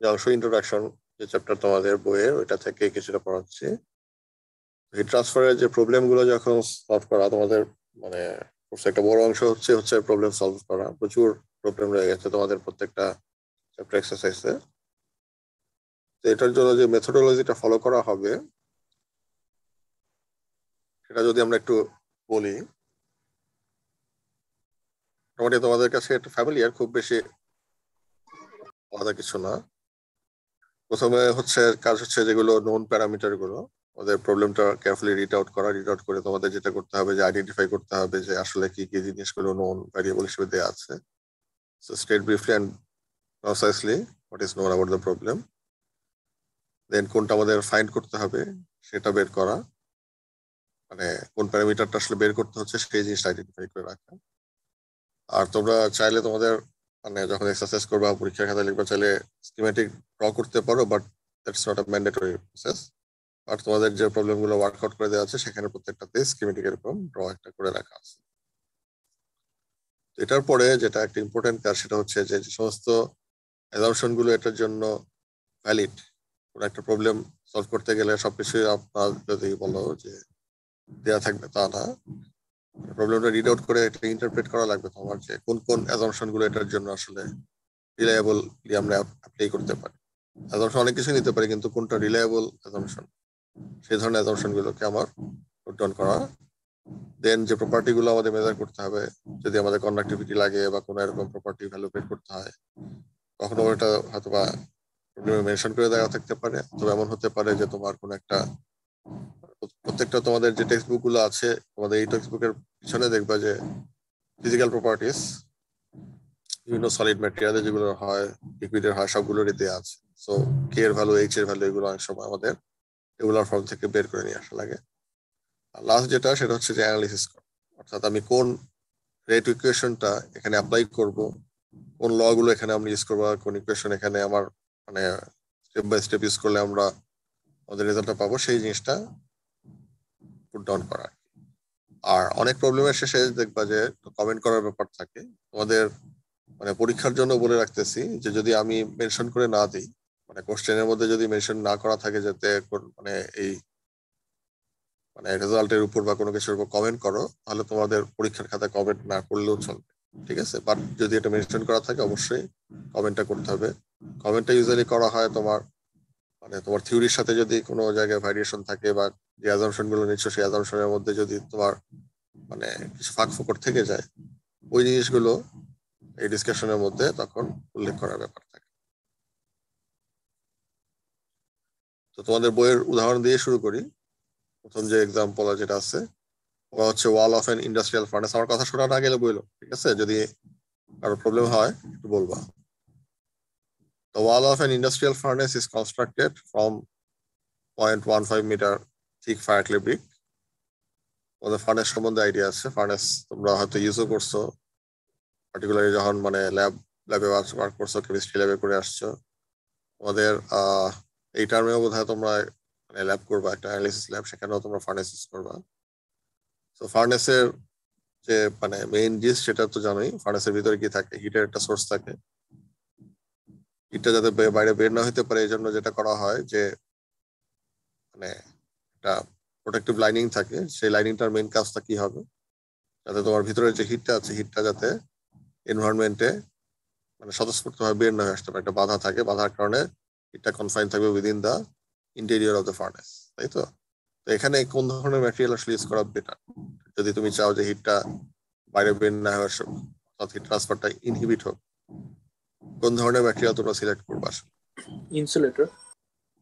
যে অংশ ইন্ট্রোডাকশন যে চ্যাপ্টার তোমাদের বইয়ের ওইটা থেকে কিছুটা পড়াচ্ছি। হিট ট্রান্সফারের যে প্রবলেম গুলো যখন সলভ করা তোমাদের মানে একটা বড় অংশ হচ্ছে প্রবলেম সলভ করা। প্রচুর প্রবলেম রয়ে গেছে তোমাদের প্রত্যেকটা চ্যাপ্টার এক্সারসাইজে। তো এটার জন্য যে মেথোডোলজিটা ফলো করা হবে সেটা যদি আমরা একটু বলি, মোটামুটি তোমাদের কাছে একটা ফ্যামিলিয়ার, খুব বেশি আলাদা কিছু না। প্রথমে কাজ হচ্ছে যেগুলো নোন প্যারামিটার গুলো ওদের প্রবলেমটা কেয়ারফুলি রিড আউট করে তোমাদের যেটা করতে হবে যে আইডেন্টিফাই করতে হবে যে আসলে কি কি জিনিসগুলো নোন ভ্যারিয়েবল হিসেবে দেওয়া আছে। So state briefly and concisely what is known about the problem. Then কোনটা আমাদের ফাইন্ড করতে হবে সেটা বের করা, মানে কোন প্যারামিটারটা আসলে বের করতে হচ্ছে সেই জিনিসটা আইডেন্টিফাই করে রাখা। আর তোমরা চাইলে তোমাদের মানে যখন এক্সারসাইজ করবা পরীক্ষার খাতায় লিখবা চাইলে স্কিমেটিক ড্র করতে পারো, but that's not a mandatory process. আর তোমাদের যে প্রবলেম গুলো ওয়ার্কআউট করে দেওয়া আছে সেখানে প্রত্যেকটাতে স্কিমেটিক এরকম ড্র একটা করে রাখা আছে। এটার পরে যেটা একটা ইম্পর্টেন্ট কাজ সেটা হচ্ছে যে সমস্ত অ্যাজাম্পশন গুলো এটার জন্য ভ্যালিড। কোন একটা প্রবলেম সলভ করতে গেলে সবকিছুই আপনার যদি বলো যে দেওয়া থাকবে তা না, প্রবলেমটা রিড আউট করে এটা ইন্টারপ্রেট করা লাগবে তোমার যে কোন কোন অ্যাজাম্পশন গুলো এটার জন্য আসলে রিলায়েবলি আমরা অ্যাপ্লাই করতে পারি। অ্যাজাম্পশন অনেক কিছু নিতে পারি, কিন্তু কোনটা রিলায়েবল অ্যাজাম্পশন সেই ধরনের অ্যাজাম্পশন গুলোকে আমার নোট ডাউন করা। দেন যে প্রপার্টি গুলো আমাদের মেজার করতে হবে, যদি আমাদের কন্ডাক্টিভিটি লাগে বা কোনো এরকম প্রপার্টি ভ্যালু বের করতে হয়, কখনো এটা হয়তো বা মেনশন করে দেওয়া থাকতে পারে, অথবা এমন হতে পারে যে তোমার কোনো একটা প্রত্যেকটা তোমাদের যে টেক্সট বুক গুলো আছে তোমাদের এই টেক্সট বুকের পিছনে দেখবা যে ফিজিক্যাল প্রপার্টিস বিভিন্ন সলিড ম্যাটেরিয়ালে যেগুলো হয়, লিকুইডের হয়, সবগুলোরই দেওয়া আছে। সো কে এর ভ্যালু, এইচ এর ভ্যালু এগুলো অনেক সময় আমাদের টেবুলার ফর্ম থেকে বের করে নিয়ে আসা লাগে। আর লাস্ট যেটা সেটা হচ্ছে যে অ্যানালিসিস করা, অর্থাৎ আমি কোন রেট ইকুয়েশনটা এখানে অ্যাপ্লাই করব, কোন ল গুলো এখানে আমরা ইউজ করবো, কোন ইকুয়েশন এখানে আমার মানে স্টেপ বাই স্টেপ ইউজ করলে আমরা আমাদের রেজাল্টটা পাবো, সেই জিনিসটা পুট ডাউন করা। আর অনেক প্রবলেমের শেষে দেখবা যে কমেন্ট করার ব্যাপার থাকে তোমাদের, মানে পরীক্ষার জন্য বলে রাখতেছি যে যদি আমি মেনশন করে না দিই, মানে কোশ্চেনের মধ্যে যদি মেনশন না করা থাকে যাতে মানে এই মানে রেজাল্টের উপর বা কোনো কিছুর উপর কমেন্ট করো, তাহলে তোমাদের পরীক্ষার খাতায় কমেন্ট না করলেও চলবে, ঠিক আছে। বাট যদি এটা মেনশন করা থাকে অবশ্যই কমেন্টটা করতে হবে। কমেন্টটা ইউজুয়ালি করা হয় তোমার মানে তোমার থিওরির সাথে যদি কোনো জায়গায় ভ্যারিয়েশন থাকে বা যে অ্যাজাম্পশন গুলো নিচ্ছ সেই অ্যাজাম্পশনের মধ্যে যদি তোমার মানে কিছু ফাঁক ফোকর থেকে যায়, ওই জিনিসগুলো এই ডিসকাশনের মধ্যে তখন উল্লেখ করার ব্যাপার থাকে। তো তোমাদের বইয়ের উদাহরণ দিয়ে শুরু করি। প্রথম যে এক্সাম্পল যেটা আছে ওটা হচ্ছে wall of N industrial furnace. আমার কথা শোনা না গেলে বইলো, ঠিক আছে, যদি কারো প্রবলেম হয় একটু বলবা। The wall of an industrial furnace is constructed from 0.15 meter thick fire clay brick. ওদের ফার্নেস সম্বন্ধে আইডিয়া আছে, ফার্নেস তোমরা হয়তো ইউজও করছো, পার্টিকুলারলি যখন মানে ল্যাবে ওয়ার্ক করছো, কেমিস্ট্রি ল্যাবে করে আসছো। তোমাদের এই টার্মেও বোধহয় তোমরা মানে ল্যাব করবা, একটা অ্যানালিসিস ল্যাব, সেখানেও তোমরা ফার্নেস ইউজ করবা। তো ফার্নেসের যে মানে মেইন জিনিস সেটা তো জানোই, ফার্নেসের ভিতরে কি থাকে, হিটের একটা সোর্স থাকে। হিটটা যাতে বাইরে বের না হতে পারে এই জন্য যেটা করা হয় যে মানে একটা প্রোটেক্টিভ লাইনিং থাকে, সেই লাইনিংটার মেইন কাজটা কি হবে, যাতে তোমার ভিতরে যে হিটটা আছে হিটটা যাতে এনভায়রনমেন্টে মানে স্বতঃস্ফূর্তভাবে বের না হয়ে আসতে পারে, একটা বাধা থাকে, বাধার কারণে হিটটা কনফাইন থাকবে within the interior of the furnace, তাই তো। তো এখানে কোন ধরনের ম্যাটেরিয়াল আসলে ইউজ করা বেটার, যদি তুমি চাও যে হিটটা বাইরে বের না হয়ে আসে অর্থাৎ হিট ট্রান্সফারটা ইনহিবিট হোক, কোন ধরনের ম্যাটেরিয়াল তোমরা সিলেক্ট করবে আসলে? ইনসুলেটর।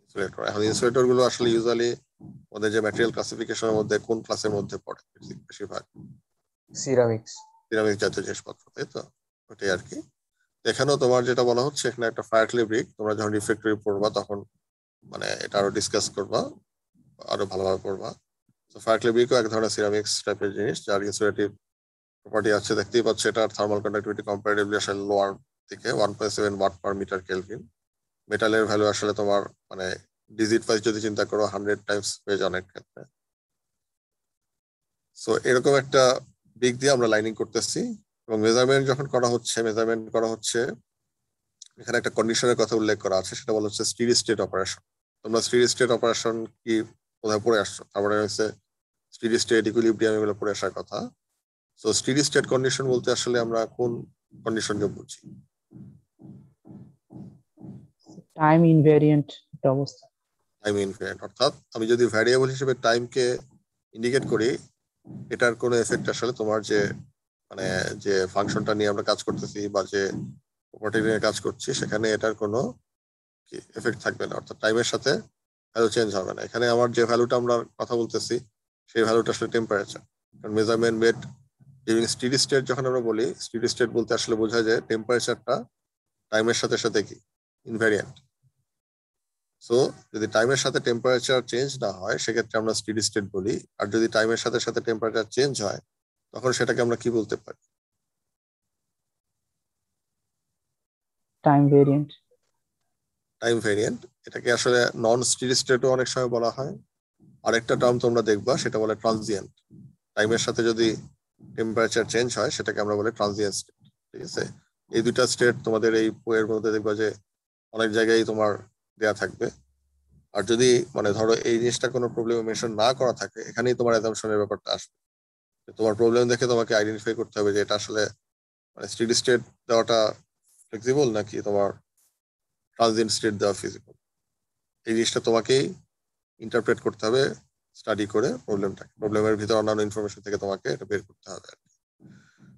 ইনসুলেটর। এখন ইনসুলেটর গুলো আসলে ইউজুয়ালি ওদের যে ম্যাটেরিয়াল ক্লাসিফিকেশনের মধ্যে কোন ক্লাসের মধ্যে পড়ে বেশিরভাগ? সিরামিক্স। সিরামিক জাতীয় জিনিসপত্র, তাই তো। ওটাই আর কি। এখানেও তোমার যেটা বলা হচ্ছে এখানে একটা ফায়ার ক্লে ব্রিক, তোমরা যখন রিফ্লেক্টরি পড়বা তখন মানে এটা আরো ডিসকাস করবা, আরো ভালোভাবে পড়বা। তো ফায়ার ক্লে ব্রিকও এক ধরনের সিরামিক্স টাইপের জিনিস যার ইনসুলেটিভ প্রপার্টি আছে, দেখতেই পাচ্ছ এটার থার্মাল কন্ডাক্টিভিটি কম্পারেটিভলি আসলে লোয়ার থেকে 1.7 ওয়াট পার মিটার কেলভিন। মেটালের ভ্যালু আসলে তোমার মানে ডিজিট ওয়াইজ যদি চিন্তা করো 100 টাইমস হয়ে যায় অনেক ক্ষেত্রে। সো এরকম একটা ব্রিক দিয়ে আমরা লাইনিং করতেছি এবং মেজারমেন্ট যখন করা হচ্ছে এখানে একটা কন্ডিশনের কথা উল্লেখ করা আছে, সেটা বলা হচ্ছে স্টেডি স্টেট অপারেশন। তোমরা স্টেডি স্টেট অপারেশন কি কোথায় পড়ে আসছো? তারপরে হচ্ছে স্টেডি স্টেট, ইকুইলিব্রিয়াম, এগুলো পড়ে আসার কথা। সো স্টেডি স্টেট কন্ডিশন বলতে আসলে আমরা কোন কন্ডিশনকে বুঝি? টাইম ইনভ্যারিয়েন্ট একটা অবস্থা। টাইম ইনফিনিট, অর্থাৎ আমি যদি ভ্যারিয়েবল হিসেবে টাইমকে ইন্ডিকেট করি, এটার কোনো এফেক্ট আসলে তোমার যে মানে যে ফাংশনটা নিয়ে আমরা কাজ করতেছি বা যে প্রপার্টি নিয়ে কাজ করছি সেখানে এটার কোনো এফেক্ট থাকবে না, অর্থাৎ টাইমের সাথে ভ্যালু চেঞ্জ হবে না। এখানে আমার যে ভ্যালুটা আমরা কথা বলতেছি সেই ভ্যালুটা আসলে টেম্পারেচার, কারণ measurement made during steady state. যখন আমরা বলি স্টেডি স্টেট বলতে আসলে বোঝায় যে টেম্পারেচারটা টাইমের সাথে সাথে কি ইনভ্যারিয়েন্ট। সো যদি টাইমের সাথে টেম্পারেচার চেঞ্জ না হয় সেক্ষেত্রে আমরা স্টেডি স্টেট বলি, আর যদি টাইমের সাথে সাথে টেম্পারেচার চেঞ্জ হয় তখন সেটাকে আমরা কি বলতে পারি? Time variant. Time variant. এটাকে আসলে নন স্টেডি স্টেটও অনেক সময় বলা হয়। আরেকটা টার্ম তোমরা দেখবা, সেটা বলে ট্রানজিয়েন্ট। টাইমের সাথে যদি টেম্পারেচার চেঞ্জ হয় সেটাকে আমরা বলি ট্রানজিয়েন্ট স্টেট। ঠিক আছে, এই দুইটা স্টেট তোমাদের এই বইয়ের মধ্যে দেখবা যে অনেক জায়গায় তোমার দেয়া থাকবে। আর যদি মানে ধরো এই জিনিসটা কোনো প্রবলেম মেনশন না করা থাকে, এখানেই তোমার অ্যাজাম্পশনের ব্যাপারটা আসবে। তোমার প্রবলেম দেখে তোমাকে আইডেন্টিফাই করতে হবে যে এটা আসলে মানে স্টেডি স্টেট দেওয়াটা ফ্লেক্সিবল নাকি তোমার ট্রানজিয়েন্ট স্টেট দেওয়া ফিজিবল। এই জিনিসটা তোমাকেই ইন্টারপ্রেট করতে হবে স্টাডি করে প্রবলেমের ভিতরে অন্যান্য ইনফরমেশন থেকে তোমাকে এটা বের করতে হবে।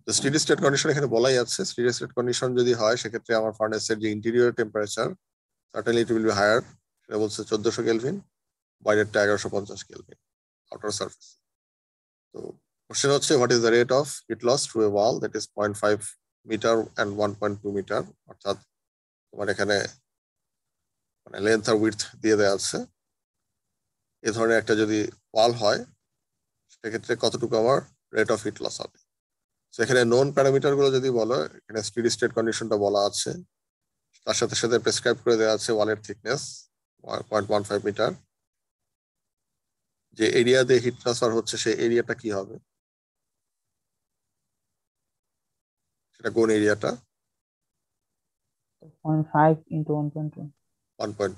তো স্টেডি স্টেট কন্ডিশন এখানে বলাই আছে। স্টেডি স্টেট কন্ডিশন যদি হয় সেক্ষেত্রে আমার ফার্নেসের যে interior temperature certainly it will be higher, সেটা বলছে 1400 কেলভিন, বাইরেরটা 1150 কেলভিন আউটার সারফেস। তো কোশ্চেন হচ্ছে what is the rate of heat loss through a wall that is 0.5 metre and 1.2 metre, অর্থাৎ তোমার এখানে মানে লেন্থ আর উইডথ দিয়ে দেওয়া আছে। এ ধরনের একটা যদি ওয়াল হয় সেক্ষেত্রে কতটুকু আমার রেট অফ হিট লস হবে। সেখানে নোন প্যারামিটার গুলো যদি বলো, এখানে স্টেডি স্টেট কন্ডিশনটা বলা আছে, তার সাথে সাথে প্রেসক্রাইব করে দেওয়া আছে ওয়ালের থিকনেস 0.15 মিটার। যে এরিয়া দিয়ে হিট ট্রান্সফার হচ্ছে সেই এরিয়াটা কি হবে, সেটা কোন এরিয়াটা? 0.5 ইন্টু 1.2। 1.2।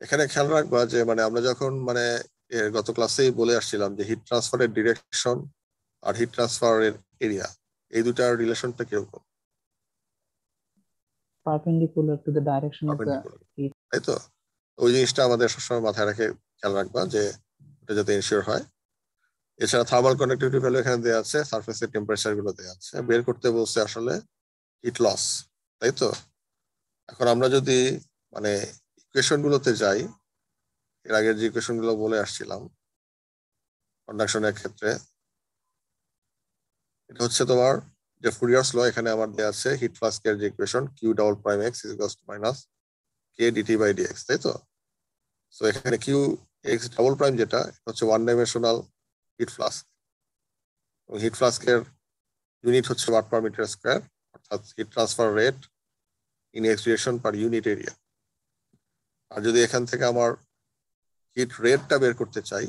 এখানে খেয়াল রাখবা যে মানে আমরা যখন মানে গত ক্লাসেই বলে আসছিলাম যে হিট ট্রান্সফারের ডিরেকশন আর হিট ট্রান্সফারের এরিয়া, এই দুটার রিলেশনটা কিরকম? Perpendicular to the direction of the perpendicular, heat. তাই তো? ওই জিনিসটা আমাদের সবসময় মাথায় রেখে খেয়াল রাখবা যে এটা যাতে এনশিওর হয়। এছাড়া থার্মাল কন্ডাক্টিভিটি ভ্যালু এখানে দেওয়া আছে, সারফেসের টেম্পারেচার গুলো দেওয়া আছে, বের করতে বলছে আসলে হিট লস, তাই তো? এখন আমরা যদি মানে ইকুয়েশন গুলোতে যাই, এর আগের যে ইকুয়েশন গুলো বলে আসছিলাম কন্ডাকশনের ক্ষেত্রে, এটা হচ্ছে তোমার যে ফুরিয়ার্স ল, এখানে আমার দেওয়া আছে হিট ফ্লাস্কের যে equation q double prime x is equals to minus k d T by d x, তাই তো? সো এখানে কিউ এক্স ডাবল প্রাইম যেটা হচ্ছে ওয়ান ডাইমেনশনাল হিট ফ্লাস্ক, এবং হিট ফ্লাস্কের ইউনিট হচ্ছে ওয়াট পার মিটার স্কোয়ার, অর্থাৎ heat transfer rate in X direction per unit area. আর যদি এখান থেকে আমার হিট রেটটা বের করতে চাই,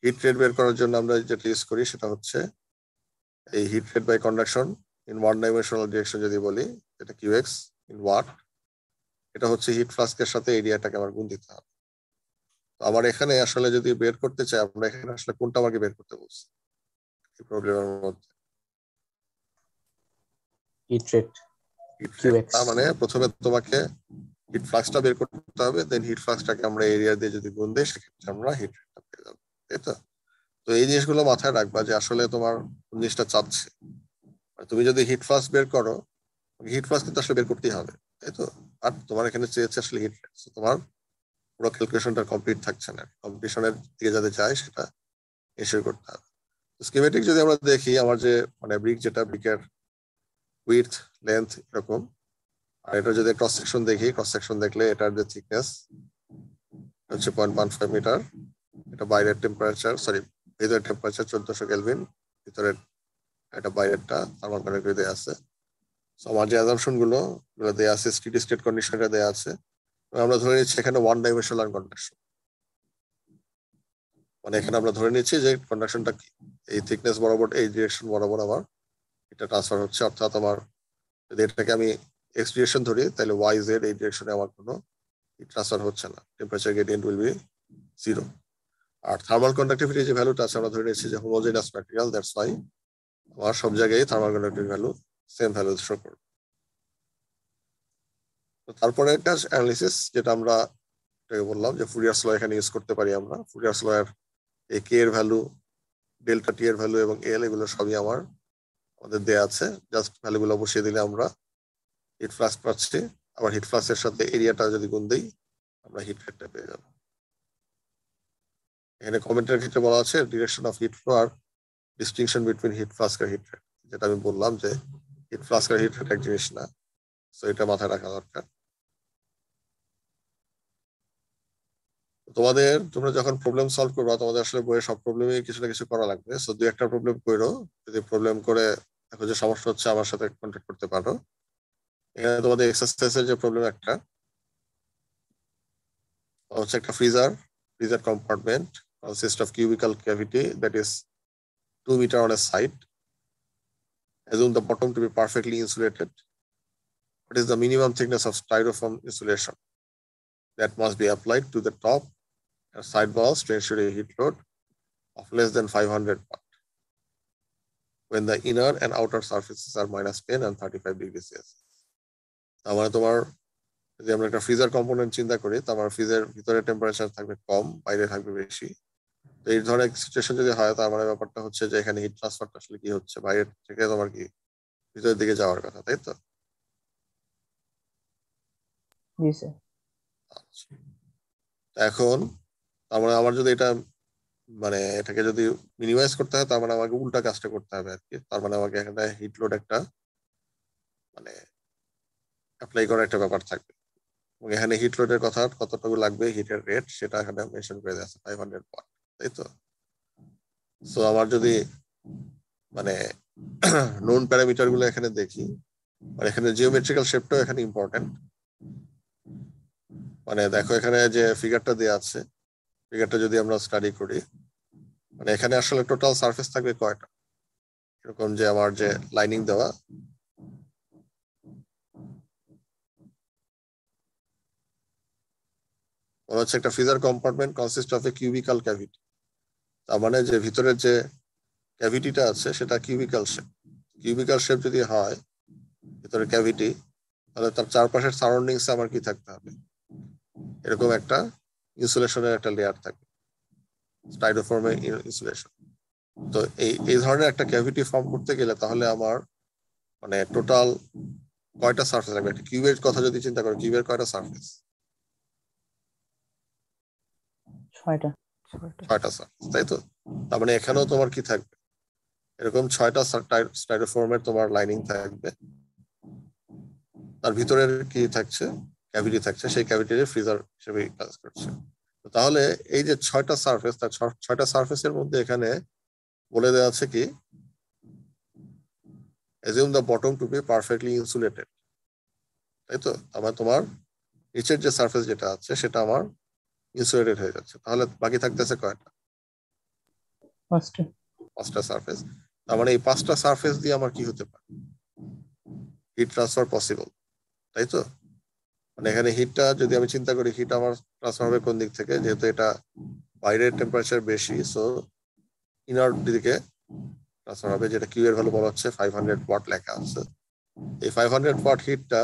হিট রেট বের করার জন্য আমরা যেটা ইউজ করি সেটা হচ্ছে এই heat rate by conduction in one dimensional direction যদি বলি, এটা কিউ এক্স ইন ওয়াট, এটা হচ্ছে হিট ফ্লাস্কের সাথে এরিয়াটাকে আমার গুণ দিতে হবে। তো আমার এখানে আসলে যদি বের করতে চাই, আমরা এখানে আসলে কোনটা আমাকে বের করতে বলছি এই প্রবলেমের মধ্যে? Heat rate heat rate. Q x. তার মানে প্রথমে তোমাকে হিট ফ্লাক্সটা বের করতে হবে, দেন হিট ফ্লাক্সটাকে আমরা এরিয়া দিয়ে যদি গুণ দিই সেক্ষেত্রে আমরা হিট রেটটা পেয়ে যাবো, তাই তো? তো এই জিনিসগুলো মাথায় রাখবা যে আসলে তোমার কোন জিনিসটা চাচ্ছে। তুমি যদি হিট ফ্লাক্স বের করো, হিট ফ্লাক্স কিন্তু আসলে বের করতেই হবে, তাই তো? আর তোমার এখানে চেয়েছে আসলে হিট রেট, তোমার পুরো ক্যালকুলেশনটা কমপ্লিট থাকছে না, কম্পিটিশনের দিকে যাতে যায় সেটা এনশিওর করতে হবে। স্কিমেটিক যদি আমরা দেখি, আমার যে মানে ব্রিক, যেটা ব্রিকের উইডথ লেন্থ এরকম, আর এটা যদি ক্রস সেকশন দেখি, ক্রস সেকশন দেখলে এটার যে থিকনেস হচ্ছে 0.15 মিটার, এটা বাইরের টেম্পারেচার, সরি ভিতরের টেম্পারেচার 1400 কেলভিন, ভিতরের এটা বাইরেরটা থার্মাল কন্ডাক্টিভিটি দেওয়া আছে। সো আমার যে অ্যাজাম্পশন গুলো দেওয়া আছে, স্টেডি স্টেট কন্ডিশনটা দেওয়া আছে, আমরা ধরে নিচ্ছি এখানে ওয়ান ডাইমেনশনাল কন্ডাকশন, মানে এখানে আমরা ধরে নিচ্ছি যে কন্ডাকশনটা কি এই থিকনেস বরাবর, এই ডিরেকশন বরাবর আমার এটা ট্রান্সফার হচ্ছে, অর্থাৎ আমার যদি এটাকে আমি এক্স ডিরেকশন ধরি, তাহলে ওয়াই জেড এই ডিরেকশনে আমার কোনো হিট ট্রান্সফার হচ্ছে না, টেম্পারেচার গ্রেডিয়েন্ট উইল বি 0। আর থার্মাল কন্ডাক্টিভিটি যে ভ্যালুটা আছে আমরা ধরে নিয়েছি যে হোমোজেনাস ম্যাটেরিয়াল, দ্যাটস ওয়াই আমার সব জায়গায় thermal conductivity value same value show করবে। তারপরে একটা অ্যানালিসিস যেটা আমরা বললাম যে ফুরিয়ার ল এখানে ইউজ করতে পারি আমরা। ফুরিয়ার ল এর এই কে এর ভ্যালু, ডেল্টা টি এর ভ্যালু এবং এল এগুলো সবই আমাদের দেয়া আছে। জাস্ট ভ্যালুগুলো বসিয়ে দিলে আমরা হিট ফ্লাক্স পাচ্ছি। আবার হিট ফ্লাক্সের সাথে এরিয়াটা যদি গুণ দিই আমরা হিট রেটটা পেয়ে যাব। এখানে কমেন্টের ক্ষেত্রে বলা আছে ডিরেকশন অফ হিট ফ্লো আর ডিস্টিংশন বিটুইন হিট ফ্লাক্স আর হিট রেট, যেটা আমি বললাম যে হিট ফ্লাক্স আর হিট রেট এক জিনিস না, তো এটা মাথায় রাখা দরকার। তোমরা যখন প্রবলেম সলভ করবা তোমাদের আসলে বইয়ে সব প্রবলেমে কিছু না কিছু করা লাগবে। সো 2-1টা প্রবলেম করো, যদি প্রবলেম করে দেখো যে সমস্যা হচ্ছে আমার সাথে কন্ট্যাক্ট করতে পারো। এখানে তোমাদের এক্সারসাইজের যে প্রবলেম একটা হচ্ছে একটা freezer compartment consists of cubical cavity that is 2 meter on a side. Assume the bottom to be perfectly insulated. What is the minimum thickness of styrofoam insulation that must be applied to the top and side walls to ensure a heat load of less than 500 watt when the inner and outer surfaces are -10 and 35 degrees Celsius? তার মানে তোমার যদি আমরা একটা freezer component চিন্তা করি, তার মানে ফ্রিজের ভিতরে টেম্পারেচার থাকবে কম, বাইরে থাকবে বেশি। তো এই ধরনের সিচুয়েশন যদি হয় তার মানে ব্যাপারটা হচ্ছে যে এখানে হিট ট্রান্সফারটা আসলে কি হচ্ছে, বাইরে থেকে তোমার কি ভিতরের দিকে যাওয়ার কথা, তাই তো? জি স্যার। এখন তার মানে আমার যদি এটা মানে এটাকে যদি মিনিমাইজ করতে হয় তার মানে আমাকে উল্টা কাজটা করতে হবে আর কি। তার মানে আমাকে এখানে হিট লোড একটা মানে অ্যাপ্লাই করার একটা ব্যাপার থাকবে, এবং এখানে হিট লোডের কথা কতটুকু লাগবে, হিটের রেট সেটা এখানে মেনশন করে দেওয়া আছে 500 ওয়াট, তাই তো? সো আমার যদি মানে নোন প্যারামিটার গুলো এখানে দেখি, আর এখানে জিওমেট্রিক্যাল শেপটাও এখানে ইম্পর্টেন্ট। মানে দেখো এখানে যে ফিগারটা দেওয়া আছে, ফিগারটা যদি আমরা স্টাডি করি, মানে এখানে আসলে টোটাল সারফেস থাকবে কয়টা, এরকম যে আমার যে লাইনিং দেওয়া, মনে হচ্ছে একটা freezer compartment consist of a cubical cavity. তার মানে যে ভিতরের যে ক্যাভিটিটা আছে সেটা কিউবিক্যাল শেপ। কিউবিক্যাল শেপ যদি হয় ভিতরে ক্যাভিটি, তাহলে তার চারপাশের সারাউন্ডিংস আমার কি থাকতে হবে, এরকম একটা ইনসুলেশনের একটা লেয়ার থাকবে, স্টাইরোফোমের ইনসুলেশন। তো এই ধরনের একটা ক্যাভিটি ফর্ম করতে গেলে তাহলে আমার মানে টোটাল কয়টা সারফেস লাগবে? একটা কিউবের কথা যদি চিন্তা করো, কিউবের কয়টা সারফেস? 6টা সারফেস, তাই তো? তার মানে এখানেও তোমার কি থাকবে, এরকম 6টা স্টাইরোফোমের তোমার লাইনিং থাকবে, তার ভিতরের কি থাকছে, ক্যাভিটি থাকছে, সেই ক্যাভিটির ফ্রিজার হিসেবে কাজ করছে। তাহলে এই যে 6টা সারফেস, তার 6টা সারফেসের মধ্যে এখানে বলে দেওয়া আছে কি assume the bottom to be perfectly insulated, তাই তো? আমার তোমার নিচের যে সারফেস যেটা আছে সেটা আমার ইনসুলেটেড হয়ে যাচ্ছে, তাহলে বাকি থাকতেছে কয়টা? 5টা সারফেস। তার মানে এই 5টা সারফেস দিয়ে আমার কি হতে পারে, হিট ট্রান্সফার পসিবল, তাই তো? মানে এখানে হিটটা যদি আমি চিন্তা করি, হিট আমার ট্রান্সফার হবে কোন দিক থেকে, যেহেতু এটা বাইরের টেম্পারেচার বেশি, সো ইনার দিকে ট্রান্সফার হবে, যেটা কিউ এর ভ্যালু বলা হচ্ছে 500 ওয়াট লেখা আছে। এই 500 ওয়াট হিটটা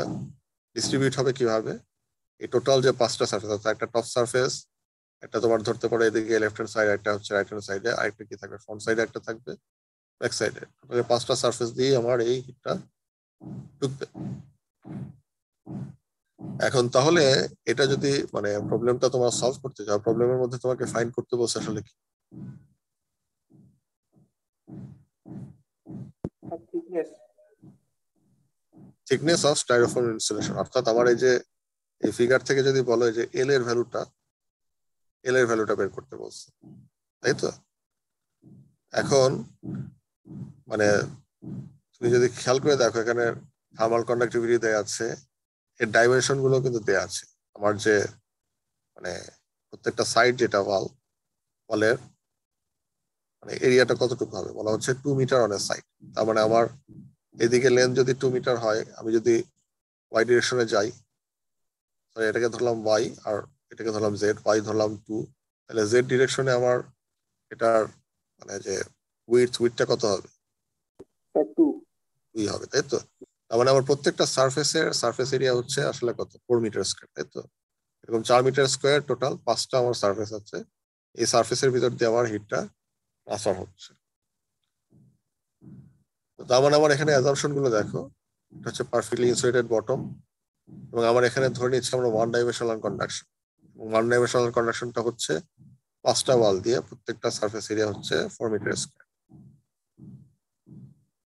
ডিস্ট্রিবিউট হবে কিভাবে, এই টোটাল যে 5টা সারফেস আছে, একটা টপ সারফেস, একটা তোমার ধরতে পারো এদিকে লেফট হ্যান্ড সাইড, একটা হচ্ছে রাইট হ্যান্ড সাইডে, আরেকটা কি থাকবে ফ্রন্ট সাইডে একটা থাকবে, ব্যাক সাইডে, 5টা সারফেস দিয়ে আমার এই হিটটা ঢুকবে। এখন তাহলে এটা যদি মানে প্রবলেমটা তোমার সলভ করতে যাও, প্রবলেমের মধ্যে তোমাকে ফাইন্ড করতে বলছে আসলে কি, থিকনেস অফ স্টাইরোফোম ইনসুলেশন। অর্থাৎ আমার এই যে এই ফিগার থেকে যদি বলো যে এল এর ভ্যালুটা বের করতে বলছে, তাই তো? এখন মানে তুমি যদি খেয়াল করে দেখো এখানে থার্মাল কন্ডাক্টিভিটি দেয়া আছে, এর ডাইমেনশন গুলো কিন্তু দেয়া আছে। আমার যে মানে প্রত্যেকটা সাইড যেটা ওয়ালের মানে এরিয়াটা কতটুকু হবে বলা হচ্ছে 2 মিটার অন এ সাইড। তার মানে আমার এদিকে লেন্থ যদি 2 মিটার হয়, আমি যদি ওয়াই ডিরেকশনে যাই, এটাকে ধরলাম ওয়াই আর এটাকে ধরলাম জেড, ওয়াই ধরলাম 2, তাহলে জেড ডিরেকশনে আমার এটার মানে যে উইডথটা কত হবে? 2 হবে, তাই তো? তার মানে আমার প্রত্যেকটা সারফেস এরিয়া হচ্ছে আসলে কত? 4 মিটার স্কয়ার, তাই তো? এরকম 4 মিটার স্কয়ার টোটাল 5টা আমার সারফেস আছে, এই সারফেসের ভিতর দিয়ে আমার হিটটা ট্রান্সফার হচ্ছে। তার মানে আমার এখানে অ্যাজাম্পশন গুলো দেখো, এটা হচ্ছে পারফেক্টলি ইনসুলেটেড বটম, এবং আমার এখানে ধরে নিচ্ছি আমরা one dimensional conduction. One dimensional কন্ডাকশনটা হচ্ছে 5টা ওয়াল দিয়ে, প্রত্যেকটা সারফেস এরিয়া হচ্ছে 4 মিটার স্কয়ার।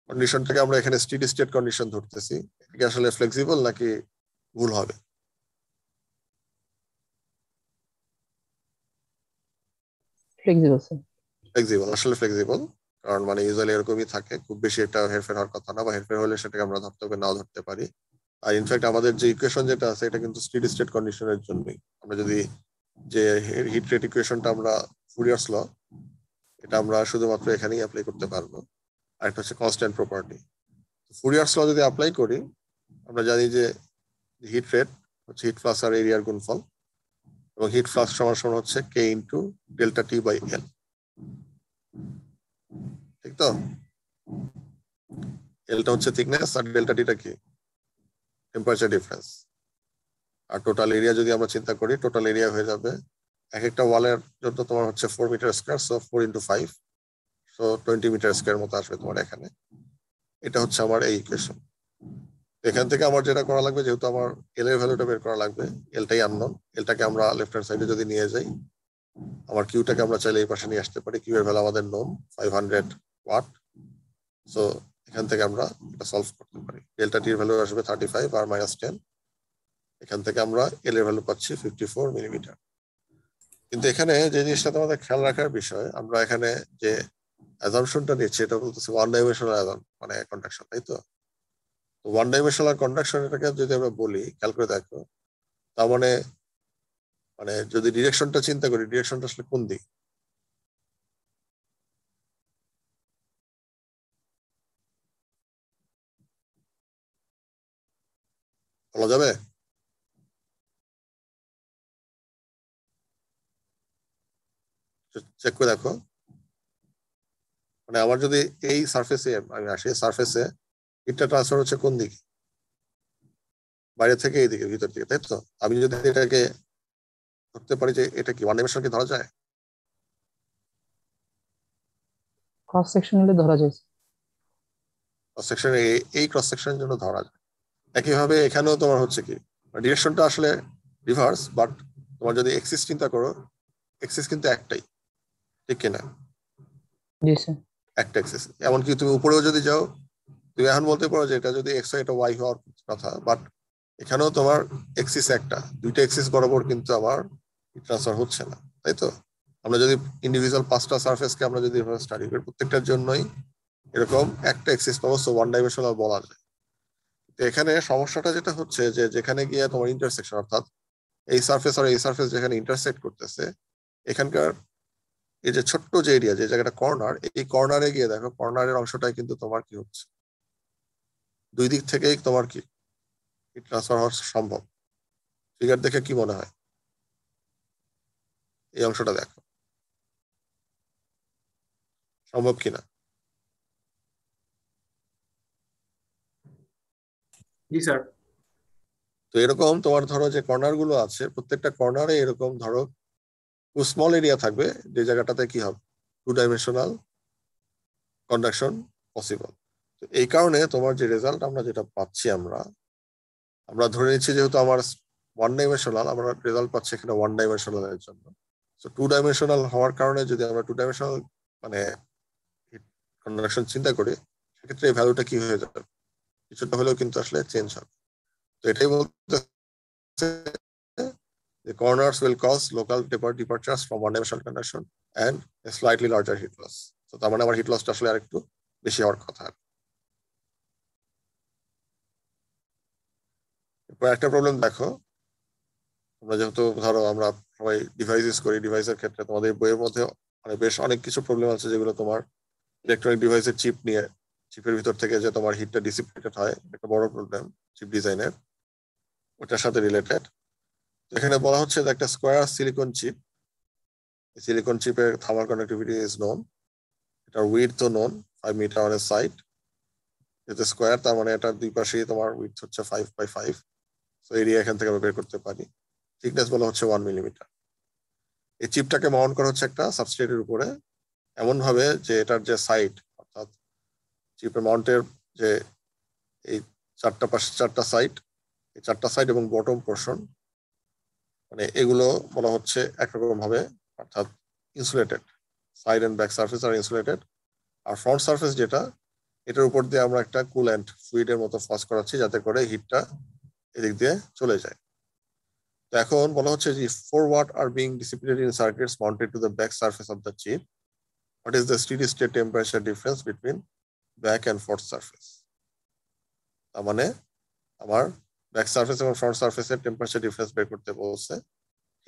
কন্ডিশনটাকে আমরা এখানে স্টেডি স্টেট কন্ডিশন ধরতেছি, এটা কি আসলে ফ্লেক্সিবল নাকি ভুল হবে? Flexible sir. ফ্লেক্সিবল, আসলে ফ্লেক্সিবল, কারণ মানে ইউজুয়ালি এরকমই থাকে, খুব বেশি একটা হেরফের হওয়ার কথা না, বা হেরফের হলে সেটাকে আমরা ধরতে হবে, নাও ধরতে পারি। আর ইনফ্যাক্ট আমাদের যে ইকুয়েশন যেটা আছে এটা কিন্তু স্টেডি স্টেট কন্ডিশনের জন্যই। আমরা যদি যে হিট রেট ইকুয়েশনটা আমরা ফুরিয়ারস ল, এটা আমরা শুধুমাত্র এখানেই অ্যাপ্লাই করতে পারবো। আর একটা হচ্ছে কনস্ট্যান্ট প্রপার্টি। ফুরিয়ারস ল যদি অ্যাপ্লাই করি, আমরা জানি যে হিট রেট হচ্ছে হিট ফ্লাক্স আর এরিয়ার গুণফল, এবং হিট ফ্লাক্স সমান সমান হচ্ছে K into delta T by L, ঠিক তো? এলটা হচ্ছে থিকনেস আর ডেল্টা টিটা কি? Temperature difference. আর টোটাল এরিয়া যদি আমরা চিন্তা করি, টোটাল এরিয়া হয়ে যাবে এক একটা ওয়ালের জন্য তোমার হচ্ছে 4 metre square, so 4 into 5, so 20 metre square মতো আসবে তোমার এখানে। এটা হচ্ছে আমার এই ইকুয়েশন। এখান থেকে আমার যেটা করা লাগবে, যেহেতু আমার এল এর ভ্যালুটা বের করা লাগবে, এলটাই আননোন, এলটাকে আমরা লেফট হ্যান্ড সাইডে যদি নিয়ে যাই, আমার কিউটাকে আমরা চাইলে এই পাশে নিয়ে আসতে পারি। কিউ এর ভ্যালু আমাদের নোন 500 ওয়াট, সো এখান থেকে আমরা এটা সলভ করতে পারি। ডেল্টা টির ভ্যালু আসবে 35 আর -10, এখান থেকে আমরা এল এর ভ্যালু পাচ্ছি 54 মিলিমিটার। কিন্তু এখানে যে জিনিসটা তোমাদের খেয়াল রাখার বিষয়, আমরা এখানে যে অ্যাজাম্পশনটা নিচ্ছি এটা বলতেছি ওয়ান ডাইমেনশনাল মানে কন্ডাকশন, তাই তো? ওয়ান ডাইমেনশনাল কন্ডাকশন এটাকে যদি আমরা বলি, খেয়াল করে দেখো, তার মানে মানে যদি ডিরেকশনটা চিন্তা করি, ডিরেকশনটা আসলে কোন দিক? বলা যাবে? চেক করে দেখো, মানে আমার যদি এই সারফেসে আমি আসি, সারফেসে হিটটা ট্রান্সফার হচ্ছে কোন দিকে? বাইরে থেকে এই দিকে, ভিতর দিকে, তাই তো? আমি যদি এটাকে ধরতে পারি যে এটা কি ওয়ান ডাইমেনশন কি ধরা যায়? ক্রস সেকশন হলে ধরা যায় স্যার। ক্রস সেকশন, এই ক্রস সেকশনের জন্য ধরা যায়। একইভাবে এখানেও তোমার হচ্ছে কি, ডিরেকশনটা আসলে রিভার্স, বাট তোমার যদি এক্সিস চিন্তা করো, এক্সিস কিন্তু একটাই, ঠিক কিনা? জি স্যার। একটা এক্সিস, এমনকি তুমি উপরেও যদি যাও, তুমি এখন বলতে পারো যে এটা যদি এক্স হয় এটা ওয়াই হওয়ার কথা, বাট এখানেও তোমার এক্সিস একটা, দুইটা এক্সিস বরাবর কিন্তু আমার ট্রান্সফার হচ্ছে না, তাই তো? আমরা যদি ইন্ডিভিজুয়াল 5টা সারফেসকে আমরা যদি স্টাডি করি, প্রত্যেকটার জন্যই এরকম একটা এক্সিস পাবো, সো ওয়ান ডাইমেনশনাল বলা যায়। তো এখানে সমস্যাটা যেটা হচ্ছে যে যেখানে গিয়ে তোমার ইন্টারসেকশন, অর্থাৎ এই সারফেস আর এই সারফেস যেখানে ইন্টারসেক্ট করতেছে, এখানকার এই যে ছোট্ট যে এরিয়া, যে জায়গাটা কর্নার, এই কর্নারে গিয়ে দেখো, কর্নারের অংশটাই কিন্তু তোমার কি হচ্ছে, দুই দিক থেকেই তোমার কি ট্রান্সফার হওয়া সম্ভব। ফিগার দেখে কি মনে হয়? এই অংশটা দেখো সম্ভব কিনা। জি স্যার। তো এরকম তোমার ধরো যে কর্নার গুলো আছে, প্রত্যেকটা কর্নারে এরকম ধরো খুব স্মল এরিয়া থাকবে, যে জায়গাটাতে কি হবে, 2 ডাইমেনশনাল কন্ডাকশন পসিবল। তো এই কারণে তোমার যে রেজাল্ট আমরা যেটা পাচ্ছি, আমরা আমরা ধরে নিচ্ছি যেহেতু আমার ওয়ান ডাইমেনশনাল, আমরা রেজাল্ট পাচ্ছি এখানে ওয়ান ডাইমেনশনাল এর জন্য। তো 2 ডাইমেনশনাল হওয়ার কারণে যদি আমরা 2 ডাইমেনশনাল মানে কন্ডাকশন চিন্তা করি, সেক্ষেত্রে এই ভ্যালুটা কি হয়ে যাবে, কিছুটা হলেও কিন্তু আসলে চেঞ্জ হবে। তো এটাই বলতে, the corners will cause local departures from one dimensional conduction and a slightly larger heat loss. So তার মানে আমার হিট লসটা আসলে আরেকটু বেশি হওয়ার কথা। এরপর একটা প্রবলেম দেখো, আমরা যেহেতু ধরো আমরা সবাই ডিভাইস ইউজ করি, ডিভাইসের ক্ষেত্রে তোমাদের বইয়ের মধ্যে মানে বেশ অনেক কিছু প্রবলেম আছে যেগুলো তোমার ইলেকট্রনিক ডিভাইসের চিপ নিয়ে, চিপের ভিতর থেকে যে তোমার হিটটা ডিসিপেটেড হয়, একটা বড় প্রবলেম চিপ ডিজাইনের। ওটার সাথে রিলেটেড। এখানে বলা হচ্ছে যে একটা স্কোয়ার সিলিকন চিপ, সিলিকন চিপের থার্মাল কন্ডাক্টিভিটি ইজ নোন, এটার উইডথ তো known 5 metre on a side, যেহেতু স্কোয়ার তার মানে এটার দুই পাশেই তোমার উইডথ হচ্ছে 5/5, তো এরিয়া এখান থেকে আমরা বের করতে পারি। থিকনেস বলা হচ্ছে 1 মিলিমিটার। এই চিপটাকে মাউন্ট করা হচ্ছে একটা সাবস্ট্রেটের উপরে এমন ভাবে যে এটার যে সাইড, অর্থাৎ চিপের মাউন্টের যে এই চারটা সাইড, এই চারটা সাইড এবং বটম পোর্শন মানে এগুলো বলা হচ্ছে একরকম ভাবে, অর্থাৎ insulated, side and back surface আর ইনসুলেটেড। আর ফ্রন্ট সার্ফেস যেটা, এটার উপর দিয়ে আমরা একটা কুল্যান্ট ফ্লুইডের মতো ফস করাচ্ছি যাতে করে হিটটা এদিক দিয়ে চলে যায়। তো এখন বলা হচ্ছে যে 4 watt are being dissipated in circuits mounted to the back surface of the chip. What is the steady state temperature difference between back and front surface? তার মানে আমার ব্যাক সার্ফেস এবং ফ্রন্ট সার্ফেসের টেম্পারেচার ডিফারেন্স বের করতে বলছে।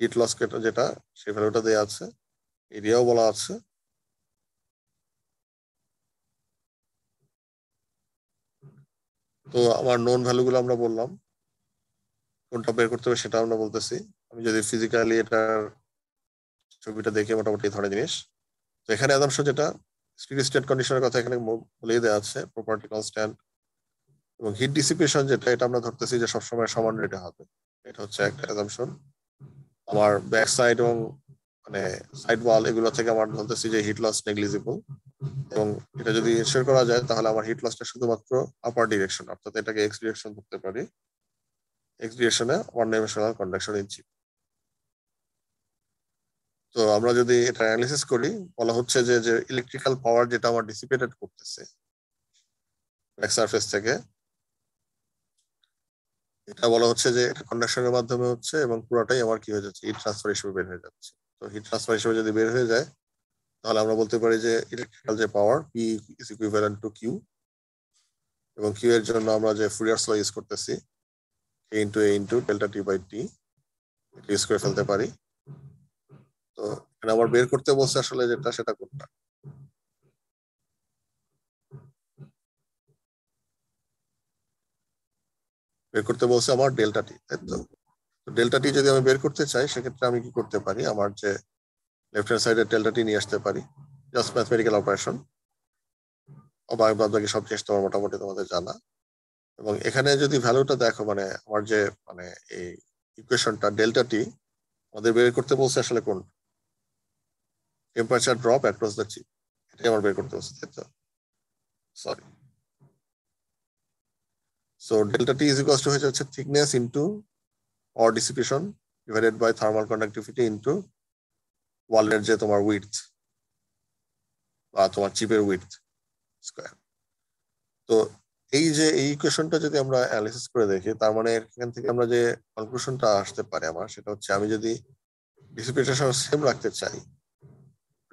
Heat loss যেটা সেই ভ্যালুটা দেওয়া আছে, এরিয়াও বলা আছে। তো আমার নোন ভ্যালুগুলো আমরা বললাম, কোনটা বের করতে হবে সেটা আমরা বলতেছি। আমি যদি ফিজিক্যালি এটার ছবিটা দেখে মোটামুটি ধরনের জিনিস, তো এখানে অ্যাজাম্পশন যেটা স্টেডি স্টেট কন্ডিশনের কথা এখানে বলেই দেওয়া আছে, প্রপার্টি কনস্ট্যান্ট এবং হিট ডিসিপেশন যেটা, এটা আমরা ধরতেছি যে সবসময় সমান রেটে হবে, এটা হচ্ছে একটা অ্যাজাম্পশন। আমার ব্যাক সাইড এবং মানে সাইড ওয়াল এগুলো থেকে আমার ধরতেছি যে হিট লস নেগলিজিবল, এবং এটা যদি এনশিওর করা যায় তাহলে আমার হিট লসটা শুধুমাত্র আপার ডিরেকশন, অর্থাৎ এটাকে এক্স ডিরেকশন ধরতে পারি, এক্স ডিরেকশনে one dimensional conduction in chip. তো আমরা যদি এটা অ্যানালিসিস করি, বলা হচ্ছে যে যে ইলেকট্রিক্যাল পাওয়ার যেটা আমার ডিসিপেটেড করতেছে ব্যাক সারফেস থেকে, এটা বলা হচ্ছে যে কন্ডাকশনের মাধ্যমে হচ্ছে এবং পুরোটাই আমার কি হয়ে যাচ্ছে, হিট ট্রান্সফার হিসেবে বের হয়ে যাচ্ছে। তো হিট ট্রান্সফার হিসেবে যদি বের হয়ে যায় তাহলে আমরা বলতে পারি যে ইলেকট্রিক্যাল যে power P is equivalent to Q, এবং কিউ এর জন্য আমরা যে ফুরিয়ার ল ইউজ করতেছি K into A into delta T by T use করে ফেলতে পারি। তো এখানে আমার বের করতে বলছে আসলে যেটা, সেটা কোনটা, বের করতে বলছে আমার ডেল্টা টি, তাই তো? ডেল্টা টি যদি আমি বের করতে চাই সেক্ষেত্রে আমি কি করতে পারি, আমার যে লেফট হ্যান্ড সাইডের ডেল্টা টি নিয়ে আসতে পারি, জাস্ট ম্যাথমেটিক্যাল অপারেশন, বাদ বাকি সব জিনিস তোমার মোটামুটি তোমাদের জানা। এবং এখানে যদি ভ্যালুটা দেখো, মানে আমার যে মানে এই ইকুয়েশনটা ডেল্টা টি আমাদের বের করতে বলছে আসলে কোন temperature drop across the chip, এটাই আমার বের করতে বলছে, তাই তো? Sorry, so delta T is equals to হয়ে যাচ্ছে thickness into or dissipation divided by thermal conductivity into ওয়ালের যে তোমার উইডথ বা তোমার চিপের উইডথ স্কয়ার। তো এই যে এই ইকুয়েশনটা যদি আমরা অ্যানালিসিস করে দেখি, তার মানে এখান থেকে আমরা যে কনক্লুশনটা আসতে পারে আমার, সেটা হচ্ছে আমি যদি ডিসিপেশন সেম রাখতে চাই,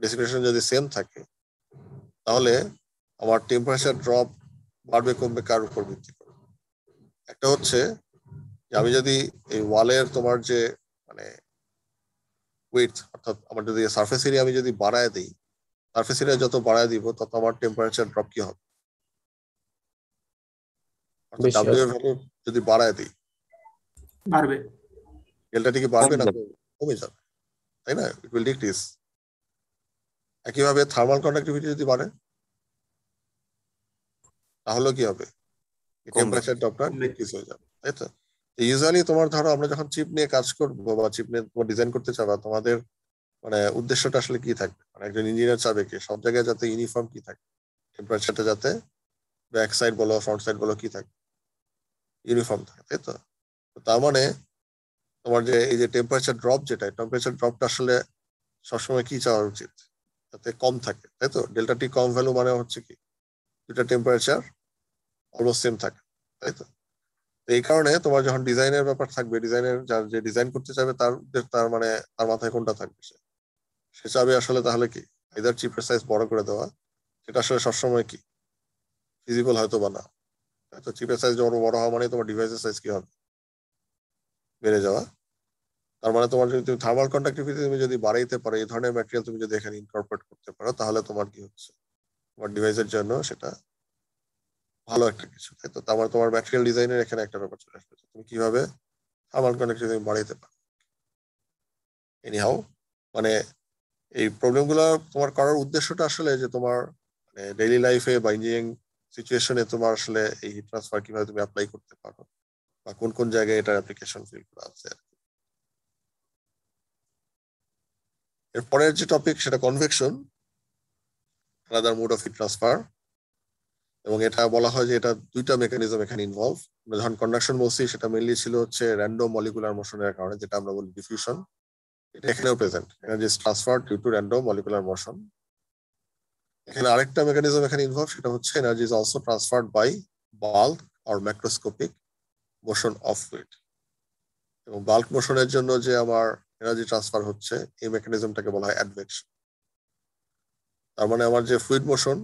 ডিসিপেশন যদি সেম থাকে তাহলে আমার টেম্পারেচার ড্রপ বাড়বে কমবে কার উপর ভিত্তি করে? একটা হচ্ছে যে আমি যদি এই ওয়ালের তোমার যে মানে উইডথ, অর্থাৎ আমার যদি সারফেস এরিয়া আমি যদি বাড়ায় দিই, সারফেস এরিয়া যত বাড়ায় দিব তত আমার টেম্পারেচার ড্রপ কি হবে, অর্থাৎ বেশি ডাব্লিউ হবে, এর ভ্যালু যদি বাড়ায় দিই বাড়বে, ডেল্টা টি কি বাড়বে না কমে যাবে, তাই না? It will decrease. একইভাবে থার্মাল কন্ডাক্টিভিটি যদি বাড়ে তাহলে কি হবে, টেম্পারেচার ড্রপটা ডিক্রিজ হয়ে যাবে, তাই তো? ইউজুয়ালি তোমার ধরো আমরা যখন চিপ নিয়ে কাজ করবো বা চিপ নিয়ে তোমার ডিজাইন করতে চাবা, তোমাদের মানে উদ্দেশ্যটা আসলে কি থাকবে, মানে একজন ইঞ্জিনিয়ার চাবে কি সব জায়গায় যাতে ইউনিফর্ম কি থাকে, টেম্পারেচারটা যাতে ব্যাক সাইড বলো ফ্রন্ট সাইড বলো কি থাকে, ইউনিফর্ম থাকে, তাই তো? তার মানে তোমার যে এই যে টেম্পারেচার ড্রপ, যেটা টেম্পারেচার ড্রপটা আসলে সবসময় কি চাওয়া উচিত, যাতে কম থাকে, তাই তো? ডেল্টা টি কম ভ্যালু মানে হচ্ছে কি দুটা টেম্পারেচার অলমোস্ট সেম থাকে, তাই তো? এই কারণে তোমার যখন ডিজাইনের ব্যাপার থাকবে, ডিজাইনের যার যে ডিজাইন করতে চাবে তার মানে তার মাথায় কোনটা থাকবে, সে চাবে আসলে তাহলে কি আইদার চিপের সাইজ বড় করে দেওয়া, সেটা আসলে সবসময় কি ফিজিবল হয়তো বা না, তো চিপের সাইজ যখন বড় হওয়া মানে তোমার ডিভাইসের সাইজ কি হবে, বেড়ে যাওয়া। তার মানে তোমার যদি তুমি থার্মাল কন্ডাক্টিভিটি তুমি যদি বাড়াইতে পারো, এই ধরনের ম্যাটেরিয়াল তুমি যদি এখানে ইনকর্পোরেট করতে পারো, তাহলে তোমার কি হচ্ছে, তোমার ডিভাইসের জন্য সেটা ভালো একটা কিছু, তাই তো? তার মানে তোমার ম্যাটেরিয়াল ডিজাইনের এখানে একটা ব্যাপার চলে আসবে, তুমি কিভাবে থার্মাল কন্ডাক্টিভিটি তুমি বাড়াইতে পারো। এনিহাউ মানে এই প্রবলেমগুলো তোমার করার উদ্দেশ্যটা আসলে যে তোমার মানে ডেইলি লাইফে বা ইঞ্জিনিয়ারিং সিচুয়েশনে তোমার আসলে এই হিট ট্রান্সফার কিভাবে তুমি অ্যাপ্লাই করতে পারো বা কোন কোন জায়গায় এটার অ্যাপ্লিকেশন ফিল করা আছে। এরপরের যে টপিক সেটা কনভেকশন, আলাদার মোড অফ হিট ট্রান্সফার। এবং এটা বলা হয় যে এটা দুইটা মেকানিজম এখানে ইনভলভ। যখন কন্ডাকশন বলছি সেটা মেনলি ছিল হচ্ছে র্যান্ডম মলিকুলার মোশনের কারণে, যেটা আমরা বলি ডিফিউশন। এটা এখানেও present, energy is transfer due to random molecular motion. এখানে আরেকটা মেকানিজম এখানে ইনভলভ, সেটা হচ্ছে energy is also transferred by bulk or macroscopic motion of fluid. এবং বাল্ক মোশনের জন্য যে আমার এনার্জি ট্রান্সফার হচ্ছে এই মেকানিজমটাকে বলা হয় অ্যাডভেকশন। তার মানে আমার যে fluid motion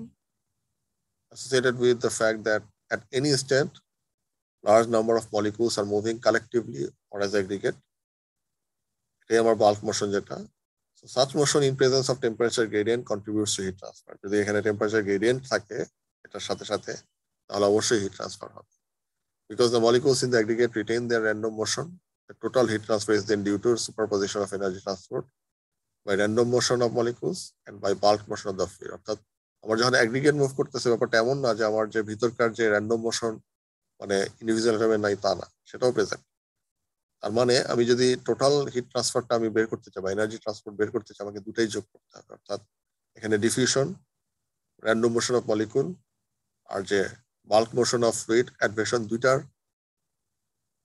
associated with the fact that at any instant large number of molecules are moving collectively or as aggregate, এটাই আমার বাল্ক মোশন যেটা। So such motion in presence of temperature gradient contributes to heat transfer. যদি এখানে temperature gradient থাকে এটার সাথে সাথে, তাহলে অবশ্যই হিট ট্রান্সফার হবে। Because the molecules in the aggregate retain their random motion, the total heat transfer is then due to superposition of energy transport by random motion of molecules and by bulk motion of the fluid. অর্থাৎ আমার যখন aggregate move করতেছে ব্যাপারটা এমন না যে আমার যে ভিতরকার যে র্যান্ডম মোশন মানে ইন্ডিভিজুয়াল ভাবে নাই, তা না, সেটাও প্রেজেন্ট। তার মানে আমি যদি টোটাল হিট ট্রান্সফারটা আমি বের করতে চাই বা এনার্জি ট্রান্সপোর্ট বের করতে চাই, আমাকে দুটাই যোগ করতে হবে। অর্থাৎ এখানে diffusion, random motion of molecule, আর যে bulk motion of fluid advection, দুইটার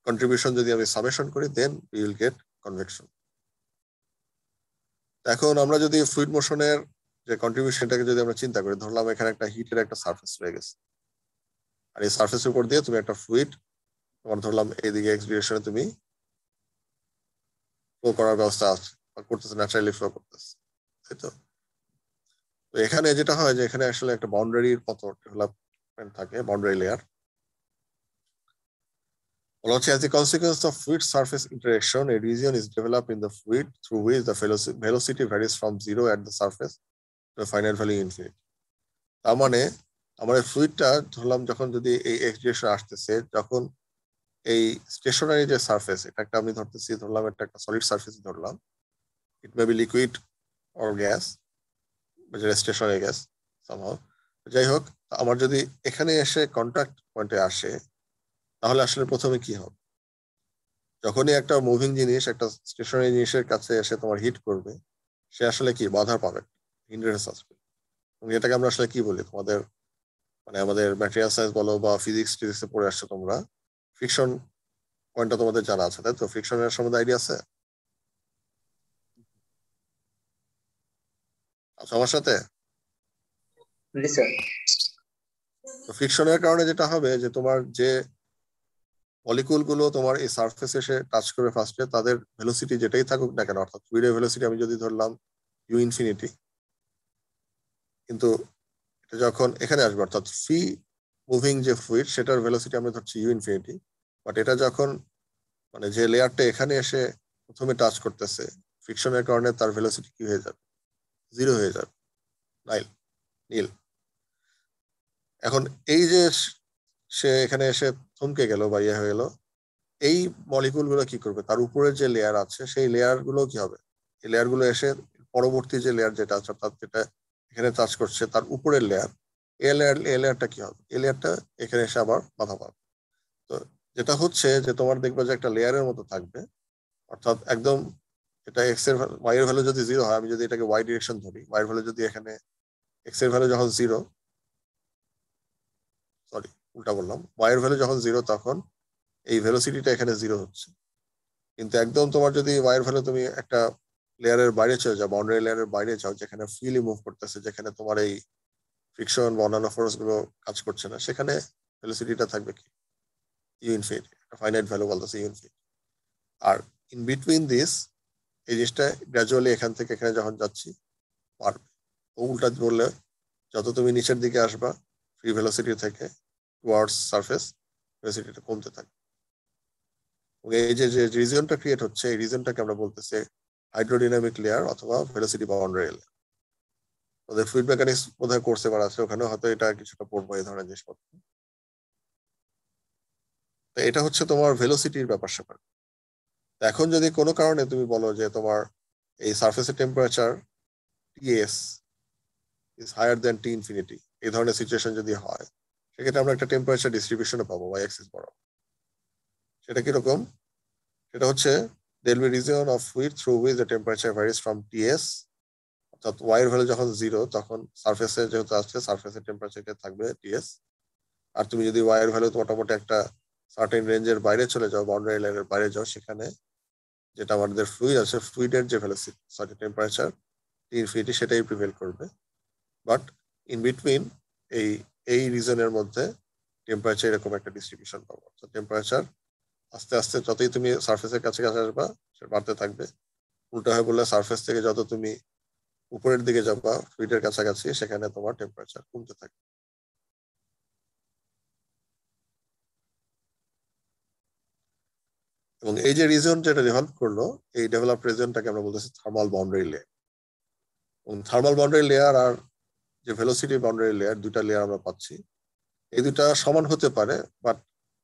কন্ট্রিবিউশন যদি আমি সামেশন করি, then we will get convection. এখন আমরা যদি ফ্লুইড মোশনের যে কন্ট্রিবিউশনটাকে যদি আমরা চিন্তা করি, ধরলাম এখানে একটা হিটের একটা সারফেস রয়ে গেছে, আর এই সারফেসের উপর দিয়ে তুমি একটা ফ্লুইড তোমার ধরলাম এইদিকে এক্স ডিরেকশনে তুমি ফ্লো করার ব্যবস্থা আছে বা করতেছে, ন্যাচারালি ফ্লো করতেছে, তাই তো? তো এখানে যেটা হয় যে এখানে আসলে একটা বাউন্ডারির মতো ডেভেলপমেন্ট থাকে, বাউন্ডারি লেয়ার। বলা হচ্ছে, as a consequence of fluid surface interaction, a region is developed in the fluid through which the velocity varies from zero at the surface to a finite value infinity. তার মানে আমার এই ফ্লুইডটা ধরলাম যখন যদি এই এক্স ডিরেকশন আসতেছে, যখন এই স্টেশনারি যে সারফেস, এটা একটা আমি ধরতেছি, ধরলাম এটা একটা সলিড সারফেস ধরলাম, it may be liquid or gas, যেটা স্টেশনারি গ্যাস সামহাউ। যাই হোক, আমার যদি এখানে এসে কন্ট্যাক্ট পয়েন্টে আসে, তাহলে আসলে প্রথমে কি হবে? যখনই একটা মুভিং জিনিস একটা স্টেশনারি জিনিসের কাছে এসে তোমার হিট করবে, সে আসলে কি বাধা পাবে, হিন্ড্রেন্স আসবে। এবং এটাকে আমরা আসলে কি বলি, তোমাদের মানে আমাদের ম্যাটেরিয়াল সায়েন্স বলো বা ফিজিক্সে পড়ে আসছো তোমরা, ফ্রিকশন পয়েন্টটা তোমাদের জানা আছে, তাই তো? ফ্রিকশনের সম্বন্ধে আইডিয়া আছে? আচ্ছা, আমার সাথে ফ্রিকশনের কারণে যেটা হবে যে তোমার যে মলিকুল গুলো তোমার এই সারফেস এসে টাচ করবে ফার্স্টে, তাদের ভেলোসিটি যেটাই থাকুক না কেন, অর্থাৎ ফ্লুইডের ভেলোসিটি আমি যদি ধরলাম ইউ ইনফিনিটি, কিন্তু এটা যখন এখানে আসবে অর্থাৎ ফ্রি মুভিং যে ফ্লুইড, সেটার ভেলোসিটি আমরা ধরছি ইউ ইনফিনিটি। বাট এটা যখন মানে যে লেয়ারটা এখানে এসে প্রথমে টাচ করতেছে, ফ্রিকশনের কারণে তার ভেলোসিটি কি হয়ে যাবে? জিরো হয়ে যাবে, নীল। এখন এই যে সে এখানে এসে থমকে গেল বা ইয়ে হয়ে গেল, এই মলিকুল গুলো কি করবে? তার উপরে যে লেয়ার আছে সেই লেয়ার গুলো কি হবে? এই লেয়ার গুলো এসে পরবর্তী যে লেয়ার যেটা আছে, অর্থাৎ যেটা এখানে টাচ করছে তার উপরের লেয়ার, এই লেয়ারটা কি হবে? এই লেয়ারটা এখানে এসে আবার বাধা পাবে। তো যেটা হচ্ছে যে তোমার দেখবে যে একটা লেয়ারের মতো থাকবে, অর্থাৎ একদম এটা এক্স এর ওয়াই এর ভ্যালু যদি জিরো হয়, আমি যদি এটাকে ওয়াই ডিরেকশন ধরি, ওয়াই এর ভ্যালু যদি এখানে এক্স এর ভ্যালু যখন জিরো, সরি উল্টা বললাম, ওয়াই এর ভ্যালু যখন জিরো, তখন এই ভেলোসিটিটা এখানে জিরো হচ্ছে। কিন্তু একদম তোমার যদি ওয়াই এর ভ্যালু তুমি একটা লেয়ারের বাইরে চলে যাও, বাউন্ডারি লেয়ারের বাইরে যাও, যেখানে ফ্রিলি মুভ করতেছে, যেখানে তোমার এই ফ্রিকশন বা অন্যান্য ফোর্স গুলো কাজ করছে না, সেখানে ভেলোসিটিটা থাকবে কি ইউ ইনফিনিটি, একটা ফাইনাইট ভ্যালু বলতেছে ইউ ইনফিনিটি। আর ইন বিটুইন দিস এই জিনিসটা গ্র্যাজুয়ালি এখান থেকে এখানে যখন যাচ্ছি বাড়বে। উল্টা বললে যত তুমি নিচের দিকে আসবা ফ্রি ভেলোসিটি থেকে টুয়ার্ডস সারফেস, ভেলোসিটিটা কমতে থাকবে। এই যে রিজনটা ক্রিয়েট হচ্ছে, এই রিজনটাকে আমরা বলতেছি হাইড্রোডাইনামিক লেয়ার অথবা ভেলোসিটি বাউন্ডারি লেয়ার। ওদের ফ্লুইড মেকানিক্স বোধহয় কোর্সে করা আছে, ওখানে হয়তো এটা কিছুটা পড়বো এই ধরনের জিনিসপত্র। তো এটা হচ্ছে তোমার ভেলোসিটির ব্যাপার স্যাপার। এখন যদি কোনো কারণে তুমি বলো যে তোমার এই সারফেসের temperature TS is higher then T infinity, এই ধরনের সিচুয়েশন যদি হয়, সেক্ষেত্রে আমরা একটা টেম্পারেচার ডিস্ট্রিবিউশনে পাবো ওয়াই অ্যাক্সিস বরাবর। সেটা কিরকম? সেটা হচ্ছে there will be region of fluid through which the temperature varies from Ts, অর্থাৎ y এর ভ্যালু যখন 0 তখন সারফেসে যেহেতু আছে সারফেসের টেম্পারেচারটা থাকবে Ts। আর তুমি যদি y এর ভ্যালু মোটামুটি একটা সার্টেন রেঞ্জের বাইরে চলে যাও, বাউন্ডারি লাইনের বাইরে যাও, সেখানে যেটা আমাদের ফ্লুইড আছে, ফ্লুইডের যে value sorry temperature T infinity সেটাই প্রিভেল করবে। বাট ইন বিটুইন এই এই রিজনের মধ্যে টেম্পারেচার এরকম একটা ডিস্ট্রিবিউশন পাবো। অর্থাৎ টেম্পারেচার আস্তে আস্তে যতই তুমি সারফেসের কাছে কাছে আসবা সেটা বাড়তে থাকবে। উল্টা হয়ে বললে সারফেস থেকে যত তুমি উপরের দিকে যাবা ফ্লুইডের কাছাকাছি, সেখানে তোমার টেম্পারেচার কমতে থাকবে। এবং এই যে রিজন যেটা ডেভেলপ করলো, এই ডেভেলপ রিজনটাকে আমরা বলতেছি থার্মাল বাউন্ডারি লেয়ার। এবং থার্মাল বাউন্ডারি লেয়ার আর যে ভেলোসিটি বাউন্ডারি লেয়ার, দুইটা লেয়ার আমরা পাচ্ছি। এই দুটা সমান হতে পারে, বাট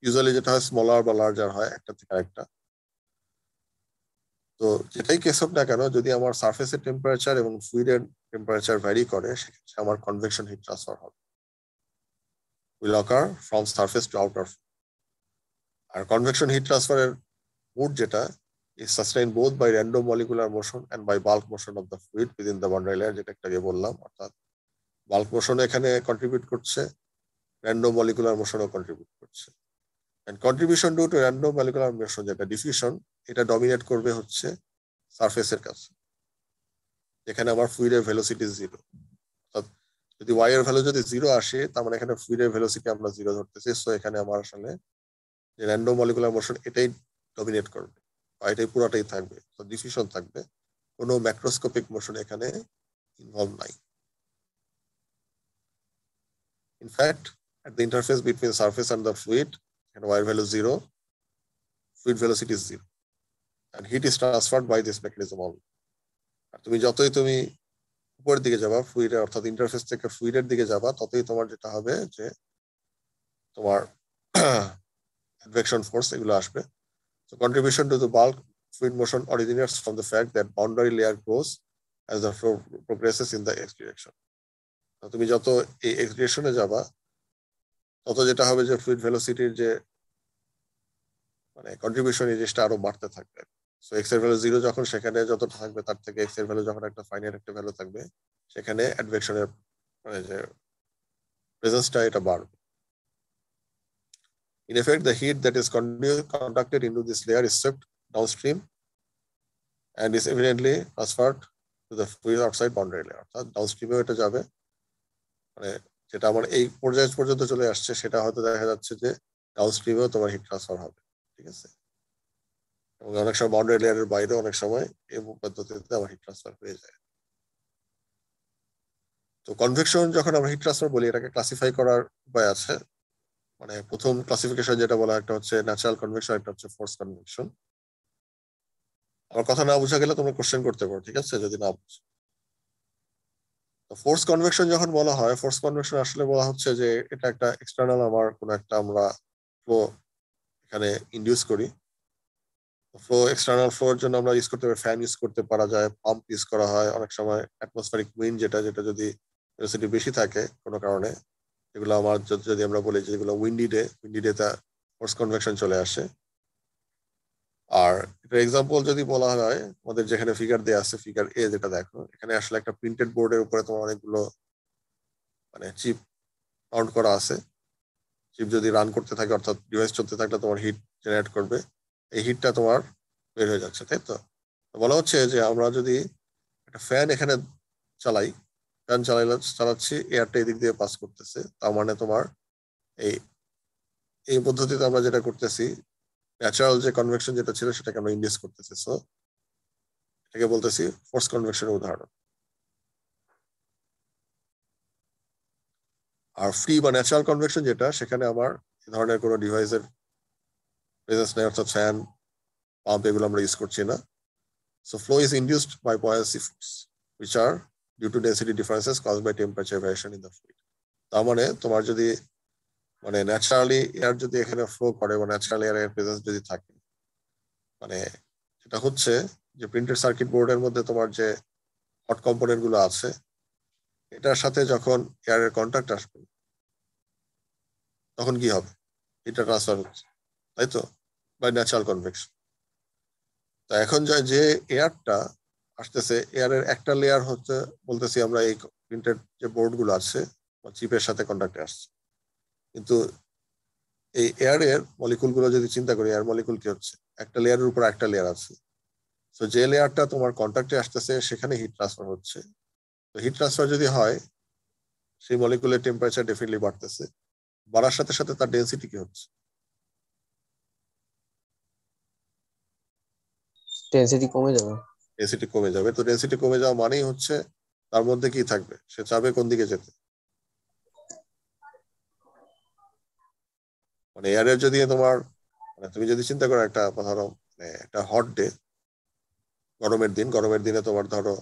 ইউজুয়ালি যেটা হয় স্মলার বা লার্জার হয় একটা থেকে আরেকটা। তো যেটাই কেস হোক না কেন, যদি আমার সারফেসের টেম্পারেচার এবং ফ্লুইডের টেম্পারেচার ভ্যারি করে, সেক্ষেত্রে আমার কনভেকশন হিট ট্রান্সফার হবে, will occur from surface to outer. আর কনভেকশন হিট ট্রান্সফারের মোড যেটা is sustained both by random molecular motion and by bulk motion of the fluid within the boundary layer, যেটা একটু আগে বললাম। অর্থাৎ বাল্ক মোশন এখানে কন্ট্রিবিউট করছে, র্যান্ডম মলিকুলার মোশনও কন্ট্রিবিউট করছে। And contribution due to random molecular motion যেটা ডিফিউশন, এটা ডমিনেট করবে হচ্ছে সারফেসের কাছে, যেখানে আমার ফ্লুইডের ভেলোসিটি 0। অর্থাৎ যদি y এর ভ্যালু যদি 0 আসে, তার মানে এখানে ফ্লুইডের ভেলোসিটি আমরা 0 ধরতেছি। সো এখানে আমার আসলে যে র্যান্ডম মলিকুলার মোশন এটাই ডমিনেট করবে, বা এটাই পুরোটাই থাকবে, তো ডিফিউশন থাকবে, কোনো ম্যাক্রোস্কোপিক মোশন এখানে ইনভলভ নাই। In fact, at the interface between surface and the fluid, and y value 0, fluid velocity is 0, and heat is transferred by this mechanism only. আর তুমি যতই তুমি উপরের দিকে যাবা ফ্লুইডে, অর্থাৎ ইন্টারফেস থেকে ফ্লুইডের দিকে যাবা, ততই তোমার যেটা হবে যে তোমার advection force এগুলো আসবে। So contribution to the bulk fluid motion originates from the fact that boundary layer grows as the flow progresses in the x direction. তুমি যত এই x direction-এ যাবা, তত যেটা হবে যে ফ্লুইড ভেলোসিটির যে মানে কন্ট্রিবিউশন এই জিনিসটা আরো বাড়তে থাকবে। সো এক্স এর ভ্যালু 0 যখন, সেখানে যতটা থাকবে তার থেকে এক্স এর ভ্যালু যখন একটা ফাইনাইট একটা ভ্যালু থাকবে, সেখানে অ্যাডভেকশনের মানে যে প্রেজেন্সটা এটা বাড়বে। In effect, the heat that is conducted into this layer is swept downstream and is evidently transferred to the fluid outside boundary layer. অর্থাৎ ডাউনস্ট্রিমেও এটা যাবে, মানে যেটা আমার এই পর্যায় পর্যন্ত চলে আসছে, সেটা হয়তো দেখা যাচ্ছে যে ডাউনস্ট্রিমেও তোমার হিট ট্রান্সফার হবে। ঠিক আছে, এবং অনেক সময় বাউন্ডারি লেয়ারের বাইরে অনেক সময় এই পদ্ধতিতে আমার হিট ট্রান্সফার হয়ে যায়। তো কনভেকশন যখন আমরা হিট ট্রান্সফার বলি, এটাকে ক্লাসিফাই করার উপায় আছে। মানে প্রথম ক্লাসিফিকেশন যেটা বলা, একটা হচ্ছে ন্যাচারাল কনভেকশন, একটা হচ্ছে ফোর্স কনভেকশন। আমার কথা না বোঝা গেলে তোমরা কোশ্চেন করতে পারো, ঠিক আছে, যদি না বুঝো। তো ফোর্স কনভেকশন যখন বলা হয়, ফোর্স কনভেকশন আসলে বলা হচ্ছে যে এটা একটা এক্সটার্নাল আমার কোনো একটা আমরা ফ্লো এখানে ইনডিউস করি। ফ্লো এক্সটার্নাল ফ্লোর জন্য আমরা ইউজ করতে পারি, ফ্যান ইউজ করতে পারা যায়, পাম্প ইউজ করা হয়, অনেক সময় অ্যাটমসফেরিক উইন্ড যেটা যদি ভেলোসিটি বেশি থাকে কোনো কারণে, এগুলো আমার যদি আমরা বলি যে যেগুলো উইন্ডি ডে তে ফোর্স কনভেকশন চলে আসে। আর এটার এক্সাম্পল যদি বলা হয়, আমাদের যেখানে ফিগার দেওয়া আছে, ফিগার এ যেটা দেখো, এখানে আসলে একটা প্রিন্টেড বোর্ডের উপরে তোমার অনেকগুলো মানে চিপ মাউন্ট করা আছে। চিপ যদি রান করতে থাকে, অর্থাৎ ডিভাইস চলতে থাকলে তোমার হিট জেনারেট করবে, এই হিটটা তোমার বের হয়ে যাচ্ছে, তাই তো? বলা হচ্ছে যে আমরা যদি একটা ফ্যান এখানে চালাই, ফ্যান চালাচ্ছি, এয়ারটা এদিক দিয়ে পাস করতেছে, তার মানে তোমার এই এই পদ্ধতিতে আমরা যেটা করতেছি, ন্যাচারাল যে কনভেকশন যেটা ছিল সেটাকে আমরা ইন্ডিউস করতেছি। সো এটাকে বলতেছি ফোর্স কনভেকশনের উদাহরণ। আর ফ্রি বা ন্যাচারাল কনভেকশন যেটা, সেখানে আমার এই ধরনের কোনো ডিভাইসের প্রেজেন্স নেই, অর্থাৎ ফ্যান, পাম্প এগুলো আমরা ইউজ করছি না। So flow is induced by buoyancy force, which are due to density differences caused by temperature variation in the fluid. তার মানে তোমার যদি মানে ন্যাচারালি এয়ার যদি এখানে ফ্লো করে, বা ন্যাচারালি এয়ার প্রেজেন্স যদি থাকে, মানে সেটা হচ্ছে যে প্রিন্টেড সার্কিট বোর্ডের মধ্যে তোমার যে হট কম্পোনেন্ট গুলো আছে এটার সাথে যখন এয়ারের কন্ট্যাক্ট আসবে তখন কি হবে, এটা ট্রান্সফার হচ্ছে, তাই তো, বাই ন্যাচারাল কনভেকশন। তো এখন যে এয়ারটা আসতেছে, এয়ারের একটা লেয়ার হচ্ছে বলতেছি আমরা এই প্রিন্টেড যে বোর্ড গুলো আছে চিপের সাথে কন্ট্যাক্টে আসছে, কিন্তু এই এয়ারের মলিকুল গুলো যদি চিন্তা করি, এয়ার মলিকুল কি হচ্ছে, একটা লেয়ারের উপর একটা লেয়ার আছে। তো যে লেয়ারটা তোমার কন্ট্যাক্টে আসতেছে সেখানে হিট ট্রান্সফার হচ্ছে। তো হিট ট্রান্সফার যদি হয় সেই মলিকুলের টেম্পারেচার ডেফিনেটলি বাড়তেছে, বাড়ার সাথে সাথে তার ডেন্সিটি কি হচ্ছে, ডেনসিটি কমে যাবে। ডেন্সিটি কমে যাবে। তো ডেন্সিটি কমে যাওয়া মানেই হচ্ছে তার মধ্যে কি থাকবে, সে চাবে কোন দিকে যেতে, মানে এয়ারের যদি তোমার মানে তুমি যদি চিন্তা করো একটা ধরো একটা হট ডে, গরমের দিনে তোমার ধরো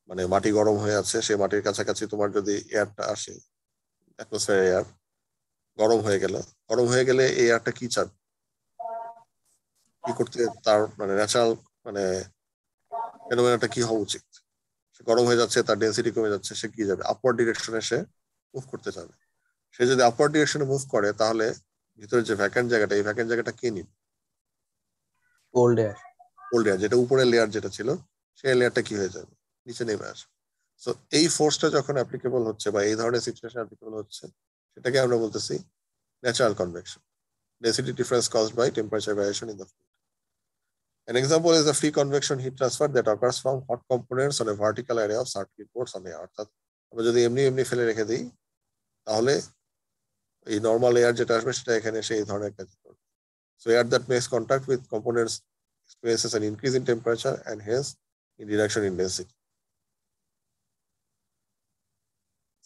মানে মাটি গরম হয়ে আছে, সেই মাটির কাছাকাছি তোমার যদি এয়ারটা আসে, অ্যাটমসফিয়ার এয়ার গরম হয়ে গেলে এই এয়ারটা কি চাবে, কি করতে, তার মানে ন্যাচারাল মানে ফেনোমেনাটা কি হওয়া উচিত, সে গরম হয়ে যাচ্ছে, তার ডেন্সিটি কমে যাচ্ছে, সে কি যাবে, আপওয়ার্ড ডিরেকশনে সে মুভ করতে যাবে। সে যদি আপওয়ার্ড ডিরেকশনে মুভ করে তাহলে ভিতরে যে ভ্যাকেন্ট জায়গাটা, এই ভ্যাকেন্ট জায়গাটা কে নিবে, কোল্ড এয়ার। কোল্ড এয়ার, যেটা উপরের লেয়ার যেটা ছিল সেই লেয়ারটা কি হয়ে যাবে, নিচে নেমে আসবে। সো এই ফোর্সটা যখন অ্যাপ্লিকেবল হচ্ছে বা এই ধরনের সিচুয়েশন অ্যাপ্লিকেবল হচ্ছে, সেটাকে আমরা বলতেছি natural convection, density difference caused by temperature variation in the fluid. An example is the free convection heat transfer that occurs from hot components on a vertical array of circuit boards on the earth. অর্থাৎ আমরা যদি এমনি এমনি ফেলে রেখে দিই তাহলে এই নর্মাল এয়ার যেটা আসবে সেটা এখানে সেই ধরনের কাজ করবে। So air that makes contact with components experiences an increase in temperature and hence in reduction in density.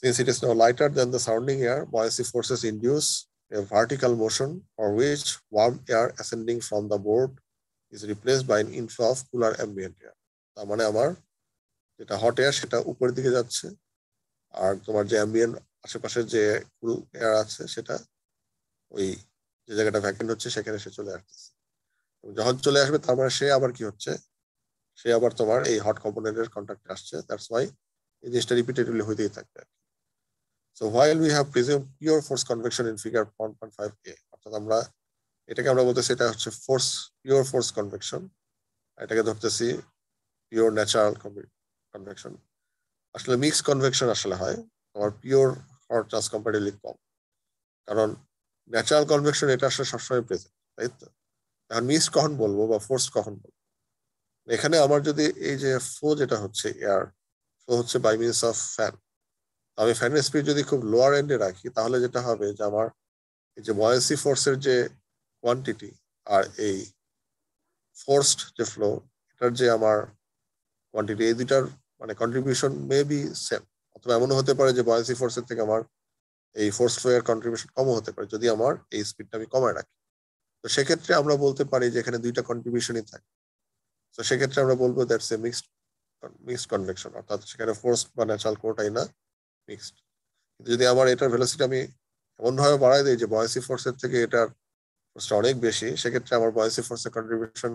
Since it is now lighter than the surrounding air, buoyancy forces induce a vertical motion for which warm air ascending from the board is replaced by an inflow of cooler ambient air. তার মানে আমার যেটা hot air সেটা উপরের দিকে যাচ্ছে, আর তোমার যে অ্যাম্বিয়েন্ট আশেপাশের যে কুল এয়ার আছে সেটা ওই যে জায়গাটা ভ্যাকেন্ট হচ্ছে সেখানে সে চলে আসতেছে। যখন চলে আসবে তার মানে সে আবার কি হচ্ছে, সে আবার তোমার এই হট কম্পোনেন্টের কন্ট্যাক্টে আসছে, দ্যাটস ওয়াই এই জিনিসটা রিপিটেডলি হইতেই থাকবে। So while we have presumed pure force convection in figure 1.5a, অর্থাৎ আমরা এটাকে আমরা বলতেছি এটা হচ্ছে পিওর ফোর্স কনভেকশন, এটাকে ধরতেছি পিওর ন্যাচারাল কনভেকশন। আসলে মিক্স কনভেকশন আসলে হয় তোমার পিওর হওয়ার চান্স কম্পারেটিভলি কম, কারণ ন্যাচারাল কনভেকশন এটা আসলে সবসময় প্রেজেন্ট, তাই তো। এখন মিক্স কখন বলবো বা ফোর্স কখন বলবো, এখানে আমার যদি এই যে ফ্লো যেটা হচ্ছে এয়ার ফ্লো হচ্ছে বাই মিনস অফ ফ্যান, আমি ফ্যানের স্পিড যদি খুব লোয়ার এন্ডে রাখি তাহলে যেটা হবে যে আমার এই যে বয়েন্সি ফোর্সের যে কোয়ান্টিটি আর এই ফোর্সড যে ফ্লো এটার যে আমার কোয়ান্টিটি, এই দুইটার মানে কন্ট্রিবিউশন মে বি সেম, অথবা এমনও হতে পারে যে বয়েন্সি ফোর্সের থেকে আমার এই ফোর্স ফ্লো এর কন্ট্রিবিউশন কমও হতে পারে যদি আমার এই স্পিডটা আমি কমায় রাখি। তো সেক্ষেত্রে আমরা বলতে পারি যে এখানে দুইটা কন্ট্রিবিউশনই থাকে। তো সেক্ষেত্রে আমরা বলবো দ্যাটস এ মিক্সড কনভেকশন, অর্থাৎ সেখানে ফোর্স বা ন্যাচারাল কোনোটাই না, মিক্সড। কিন্তু যদি আমার এটার ভেলোসিটি আমি এমন ভাবে বাড়াই দিই যে বয়েন্সি ফোর্সের থেকে এটার ফোর্সটা অনেক বেশি, সেক্ষেত্রে আমার বয়েন্সি ফোর্সের কন্ট্রিবিউশন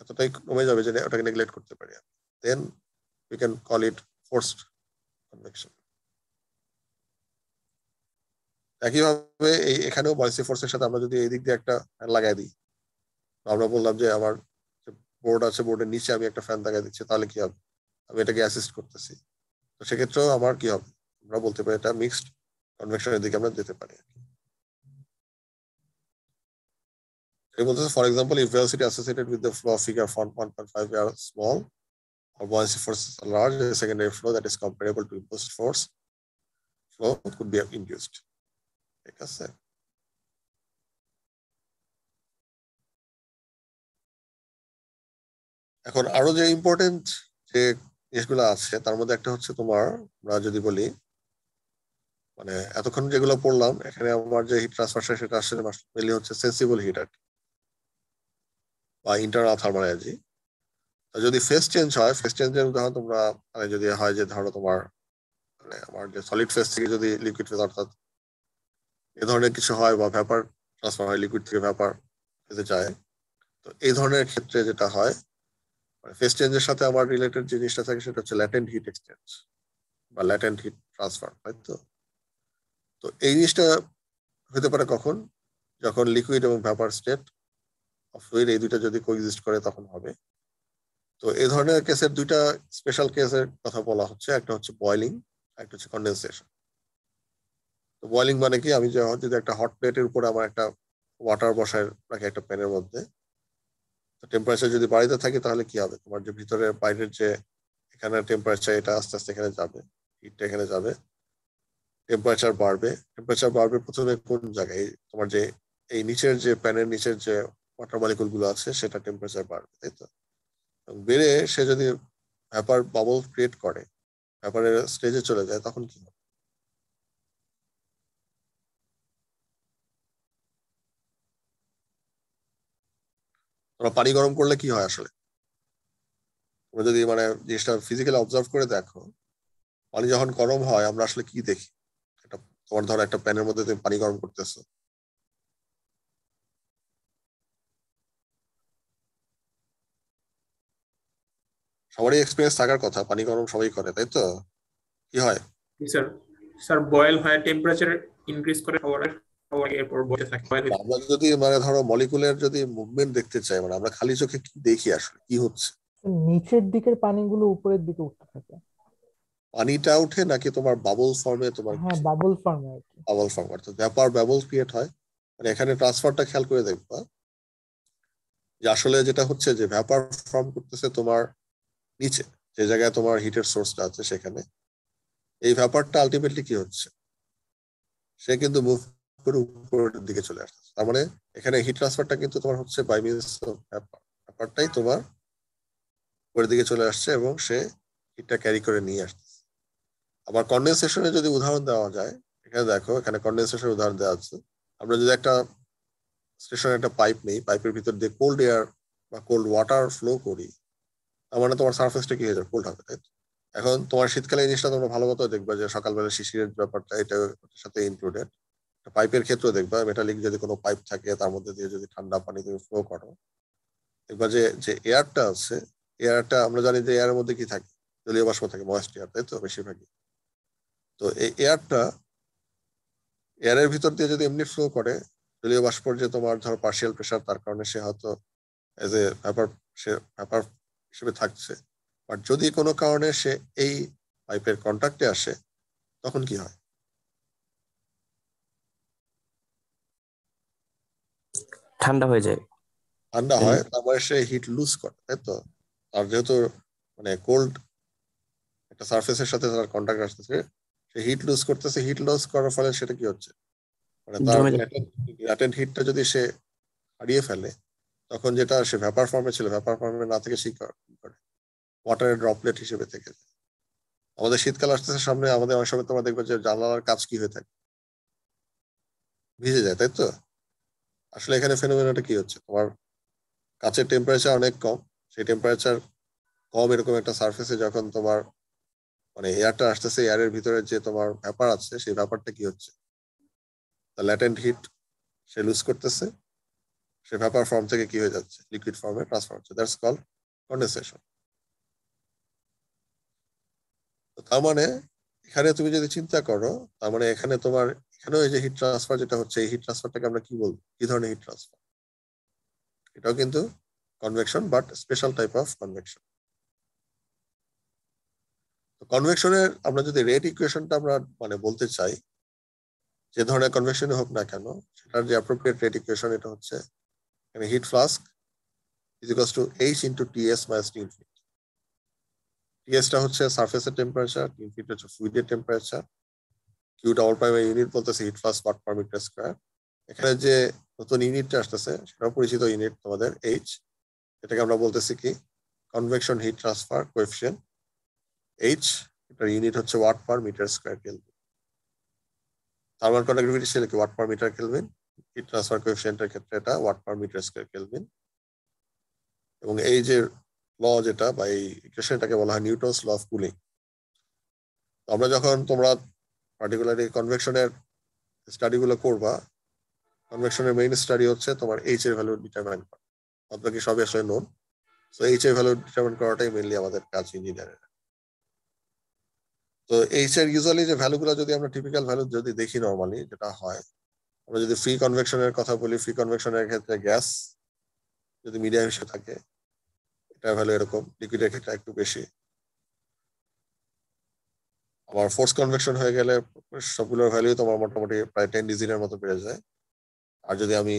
এতটাই কমে যাবে যে ওটাকে নেগলেক্ট করতে পারি, দেন we can call it forced convection. একইভাবে এখানেও বয়েন্সি ফোর্সের সাথে আমরা যদি এই দিক দিয়ে একটা ফ্যান লাগাই দিই, আমরা বললাম যে আমার বোর্ড আছে, বোর্ডের নিচে আমি একটা ফ্যান লাগাই দিচ্ছি, তাহলে কি হবে, আমি এটাকে অ্যাসিস্ট করতেছি। তো সেক্ষেত্রেও আমার কি হবে, আমরা বলতে পারি এটা মিক্সড কনভেকশনের দিকে আমরা যেতে পারি। For example, if velocity associated with the flow of figure 1.5 are small or buoyancy forces are large, a secondary flow that is comparable to impulse force flow could be induced. ঠিক আছে, এখন আরো যে important যে জিনিসগুলো আছে তার মধ্যে একটা হচ্ছে তোমার, আমরা যদি বলি মানে এতক্ষণ যেগুলো পড়লাম এখানে আমার যে হিট ট্রান্সফার সেটা আসলে মেনলি হচ্ছে সেন্সিবল হিট বা ইন্টারনাল থার্মাল এনার্জি। যদি ফেজ চেঞ্জ হয়, ফেজ চেঞ্জের উদাহরণ তোমরা মানে যদি হয় যে ধরো তোমার মানে আমার যে সলিড ফেজ থেকে যদি লিকুইড ফেজ অর্থাৎ এ ধরনের কিছু হয় বা ভ্যাপার ট্রান্সফার হয়, লিকুইড থেকে ভ্যাপার ফেজে যায়, তো এই ধরনের ক্ষেত্রে যেটা হয় ফেজ চেঞ্জের সাথে আমার রিলেটেড জিনিসটা থাকে সেটা হচ্ছে ল্যাটেন্ট হিট এক্সচেঞ্জ বা ল্যাটেন্ট হিট ট্রান্সফার, তাই তো? তো এই জিনিসটা হতে পারে কখন? যখন লিকুইড এবং ভ্যাপার স্টেট অফ ফ্লুইড এই দুইটা যদি কোএক্সিস্ট করে তখন হবে। তো এই ধরনের কেসের দুইটা স্পেশাল কেসের কথা বলা হচ্ছে, একটা হচ্ছে বয়লিং, একটা হচ্ছে কন্ডেনসেশন। তো বয়লিং মানে কি, আমি যদি একটা হট প্লেটের উপর আমার একটা ওয়াটার বসায় রাখি একটা প্যানের মধ্যে, তো টেম্পারেচার যদি বাড়িতে থাকে তাহলে কি হবে, তোমার যে ভিতরে বাইরের যে এখানে টেম্পারেচার এটা আস্তে আস্তে এখানে যাবে, হিটটা এখানে যাবে, টেম্পারেচার বাড়বে প্রথমে কোন জায়গায়, তোমার যে এই নিচের যে প্যানের নিচের যে ওয়াটার মলিকুল গুলো আছে সেটা টেম্পারেচার বাড়বে, তাই তো? বেড়ে সে যদি ভ্যাপার বাবল ক্রিয়েট করে, ভ্যাপারের স্টেজে চলে যায়, তখন কি হবে? তোমরা পানি গরম করলে কি হয় আসলে? তোমরা যদি জিনিসটা ফিজিক্যালি অবজার্ভ করে দেখো, পানি যখন গরম হয় আমরা আসলে কি দেখি? একটা তোমার ধরো একটা প্যানের মধ্যে তুমি পানি গরম করতেছো, সবারই এক্সপিরিয়েন্স থাকার কথা, পানি গরম সবাই করে, তাই তো? কি হয়? স্যার স্যার বয়েল হয়, টেম্পারেচার ইনক্রিজ করে খাবারের, খাবার এরপর বসে থাকে boil হয়ে- আমরা যদি ধরো মলিকুলের যদি মুভমেন্ট দেখতে চাই, আমরা খালি চোখে কি দেখি আসলে কি হচ্ছে? নিচের দিকের পানিগুলো উপরের দিকে উঠতে থাকে। পানিটা উঠে নাকি তোমার বাবল ফর্মে, তোমার হ্যাঁ, বাবল ফর্মে আর কি। বাবল ফর্ম, অর্থাৎ ভ্যাপার বাবল ক্রিয়েট হয়। এখানে ট্রান্সফারটা খেয়াল করে দেখবা যে আসলে যেটা হচ্ছে যে ভ্যাপার ফর্ম করতেছে তোমার নিচে যে জায়গায় তোমার হিটের সোর্সটা আছে সেখানে। এই ভ্যাপারটা আলটিমেটলি কি হচ্ছে, সে কিন্তু মুভ করে উপরের দিকে চলে আসছে। তার মানে এখানে হিট ট্রান্সফারটা কিন্তু তোমার হচ্ছে বাই মিনস অফ ভ্যাপার, ভ্যাপারটাই তোমার উপরের দিকে চলে আসছে এবং সে হিটটা ক্যারি করে নিয়ে আসছে। আবার কন্ডেনসেশনে যদি উদাহরণ দেওয়া যায়, এখানে দেখো এখানে কন্ডেনসেশনের উদাহরণ দেওয়া আছে। আমরা যদি একটা স্টেশনে একটা পাইপ নেই, পাইপের ভিতর দিয়ে কোল্ড এয়ার বা কোল্ড ওয়াটার ফ্লো করি, তার মানে তোমার সার্ফেসটা কি হয়ে যাবে, কোল্ড হবে, তাই তো? এখন তোমার শীতকালে এই জিনিসটা তোমরা ভালো মতো দেখবা যে সকালবেলা শিশিরের ব্যাপারটা এটা সাথে ইনক্লুডেড। পাইপের ক্ষেত্রেও দেখবা মেটালিক যদি কোনো পাইপ থাকে তার মধ্যে দিয়ে যদি ঠান্ডা পানি তুমি ফ্লো করো, দেখবা যে যে এয়ারটা আছে, এয়ারটা আমরা জানি যে এয়ারের মধ্যে কি থাকে, জলীয় বাষ্প থাকে, ময়েস্ট এয়ার, তাই তো বেশিরভাগই। তো এই এয়ারের ভিতর দিয়ে যদি এমনি ফ্লো করে, জলীয় বাষ্পর যে তোমার ধরো পার্শিয়াল প্রেশার, তার কারণে সে হয়তো as a vapour, say vapour হিসেবে থাকছে। বাট যদি কোনো কারণে সে এই পাইপের কন্ট্যাক্টে আসে, তখন কি হয়? ঠান্ডা হয়ে যায়। ঠান্ডা হয়, তারপরে সে হিট লুজ করে, তাই তো? আর যেহেতু কোল্ড একটা সারফেসের সাথে তার কন্ট্যাক্ট আসতেছে, সে হিট লুজ করতেছে, হিট লুজ করার ফলে সেটা কি হচ্ছে, তার জমে ল্যাটেন্ট হিটটা যদি সে হারিয়ে ফেলে, তখন যেটা সে ভ্যাপার ফর্মে ছিল, ভ্যাপার ফর্মে না থেকে সে কি করে ওয়াটারের ড্রপলেট হিসেবে থেকে যায়। আমাদের শীতকাল আসতেছে সামনে, আমাদের অনেক সময় তোমরা দেখবে যে জানালার কাজ কি হয়ে থাকে, ভিজে যায়, তাই তো? আসলে এখানে ফেনোমেনাটা কি হচ্ছে, তোমার কাছের টেম্পারেচার অনেক কম, সেই টেম্পারেচার কম এরকম একটা সারফেসে যখন তোমার এয়ারটা আসতেছে, এয়ারের ভিতরে যে তোমার ভ্যাপার আছে সেই ভ্যাপারটা কি হচ্ছে, ল্যাটেন্ট হিট সে লুজ করতেছে, সে ভ্যাপার ফর্ম থেকে কি হয়ে যাচ্ছে, লিকুইড ফর্মে ট্রান্সফার হচ্ছে, দ্যাটস কল্ড কন্ডেনসেশন। তার মানে এখানে তুমি যদি চিন্তা করো, তার মানে এখানে তোমার এখানেও এই যে হিট ট্রান্সফার যেটা হচ্ছে, এই হিট ট্রান্সফারটাকে আমরা কি বলবো, কি ধরনের হিট ট্রান্সফার? এটাও কিন্তু convection, but special type of convection. কনভেকশনের আমরা যদি রেট ইকুয়েশনটা আমরা বলতে চাই, যে ধরনের কনভেকশনে হোক না কেন, সেটার যে অ্যাপ্রোপ্রিয়েট রেট ইকুয়েশন এটা হচ্ছে heat flux is equals to H into TS minus T infinity. টিএসটা হচ্ছে সারফেসের টেম্পারেচার, টি ইনফিনিটি হচ্ছে ফ্লুইডের টেম্পারেচার, কিউ ডাবল প্রাইমের ইউনিট বলতেছে heat flux watt per metre square. এখানে যে নতুন ইউনিটটা আসতেছে সেটাও পরিচিত ইউনিট তোমাদের এইচ, এটাকে আমরা বলতেছি কি convection heat transfer coefficient H, এটার ইউনিট হচ্ছে watt per metre square kelvin. Thermal conductivity সেল কি watt per metre kelvin, heat transfer কোএফিসিয়েন্টের ক্ষেত্রে এটা watt per metre square kelvin. এবং এই যে ল যেটা বা এই ইকুয়েশনটাকে বলা হয় নিউটনস ল অফ কুলিং। আমরা যখন তোমরা পার্টিকুলারলি কনভেকশনের স্টাডিগুলো করবা, কনভেকশনের মেইন স্টাডি হচ্ছে তোমার এইচ এর ভ্যালু ডিটারমাইন করা, বাকি সবই আসলে নোন। তো এইচ এর ভ্যালু ডিটারমিন করাটাই মেইনলি আমাদের কাজ ইঞ্জিনিয়ারের। তো এইচ এর ইউজুয়ালি যে ভ্যালুগুলো যদি আমরা টিপিক্যাল ভ্যালু যদি দেখি নরমালি যেটা হয়, আমরা যদি ফ্রি কনভেকশনের কথা বলি, ফ্রি কনভেকশনের ক্ষেত্রে গ্যাস যদি মিডিয়াম হিসেবে থাকে এটার ভ্যালু এরকম, লিকুইডের ক্ষেত্রে একটু বেশি। আবার ফোর্স কনভেকশন হয়ে গেলে সবগুলোর ভ্যালু তোমার মোটামুটি প্রায় 10 ডিজিটের মতো বেড়ে যায়। আর যদি আমি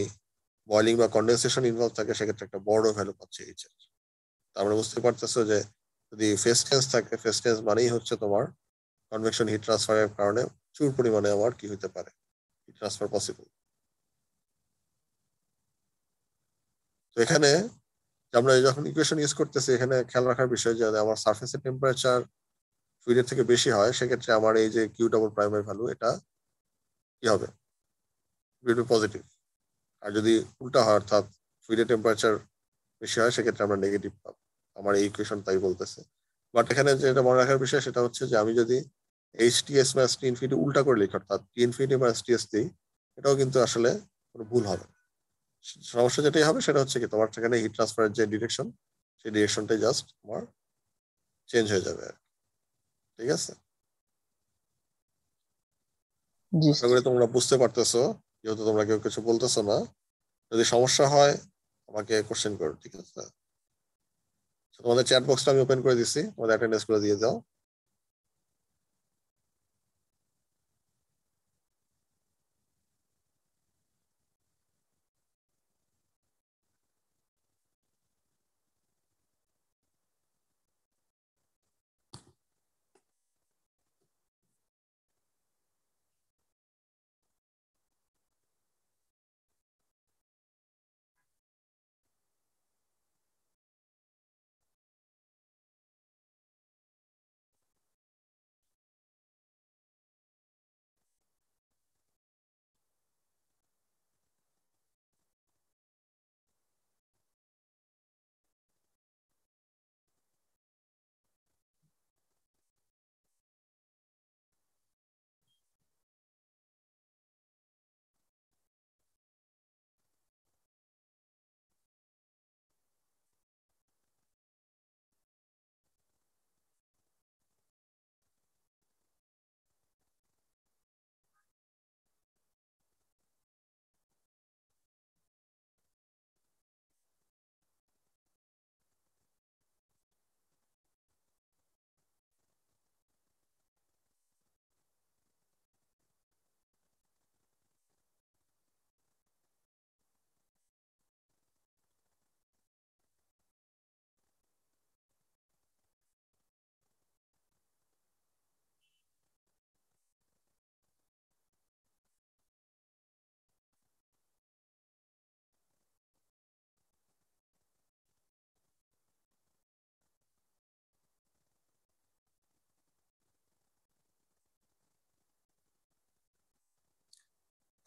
বয়লিং বা কন্ডেনসেশন ইনভলভ থাকে সেক্ষেত্রে একটা বড় ভ্যালু পাচ্ছি এইচ এর। তারপরে বুঝতে পারতেছো যে যদি ফেস টেন্স থাকে, ফেস টেন্স মানেই হচ্ছে তোমার কনভেকশন হিট ট্রান্সফারের কারণে প্রচুর পরিমাণে আমার কি হতে পারে, হিট ট্রান্সফার পসিবল। তো এখানে আমরা যখন ইকুয়েশন ইউজ করতেছি এখানে খেয়াল রাখার বিষয় যে আমার সারফেসের টেম্পারেচার ফ্লুইডের থেকে বেশি হয়, সেক্ষেত্রে আমার এই যে কিউ ডাবল প্রাইমারি ভ্যালু এটা কি হবে, পজিটিভ। আর যদি উল্টা হয় অর্থাৎ ফ্লুইডের টেম্পারেচার বেশি হয় সেক্ষেত্রে আমরা নেগেটিভ পাবো। আমার এই ইকুয়েশন তাই বলতেছে। বাট এখানে যেটা মনে রাখার বিষয় সেটা হচ্ছে যে আমি যদি এইচটিএস মাইনাস টি ইনফিনিটি উল্টা করে লিখি অর্থাৎ টি ইনফিনিটি মাইনাস টিএস দিই, এটাও কিন্তু আসলে কোনো ভুল হবে। সমস্যা যেটাই হবে সেটা হচ্ছে কি তোমার সেখানে হিট ট্রান্সফারের যে ডিরেকশন সেই ডিরেকশনটাই জাস্ট তোমার চেঞ্জ হয়ে যাবে। ঠিক আছে, জি আশা করি তোমরা বুঝতে পারতেছো। যেহেতু তোমরা কেউ কিছু বলতেছো না, যদি সমস্যা হয় আমাকে কোশ্চেন করো। ঠিক আছে, তোমাদের চ্যাট বক্সটা আমি ওপেন করে দিচ্ছি, তোমাদের অ্যাটেন্ডেন্স করে দিয়ে দাও।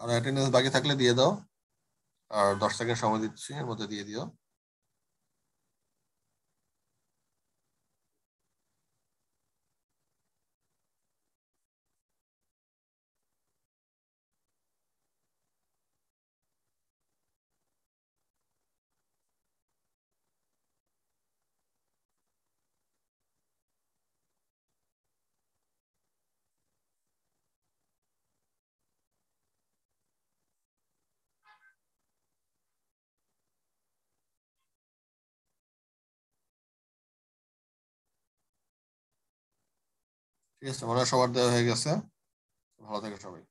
আর অ্যাটেন্ডেন্স বাকি থাকলে দিয়ে দাও, আর 10 সেকেন্ড সময় দিচ্ছি, এর মধ্যে দিয়ে দিও। ঠিক আছে, মনে হয় সবার দেওয়া হয়ে গেছে। ভালো থেকো সবাই।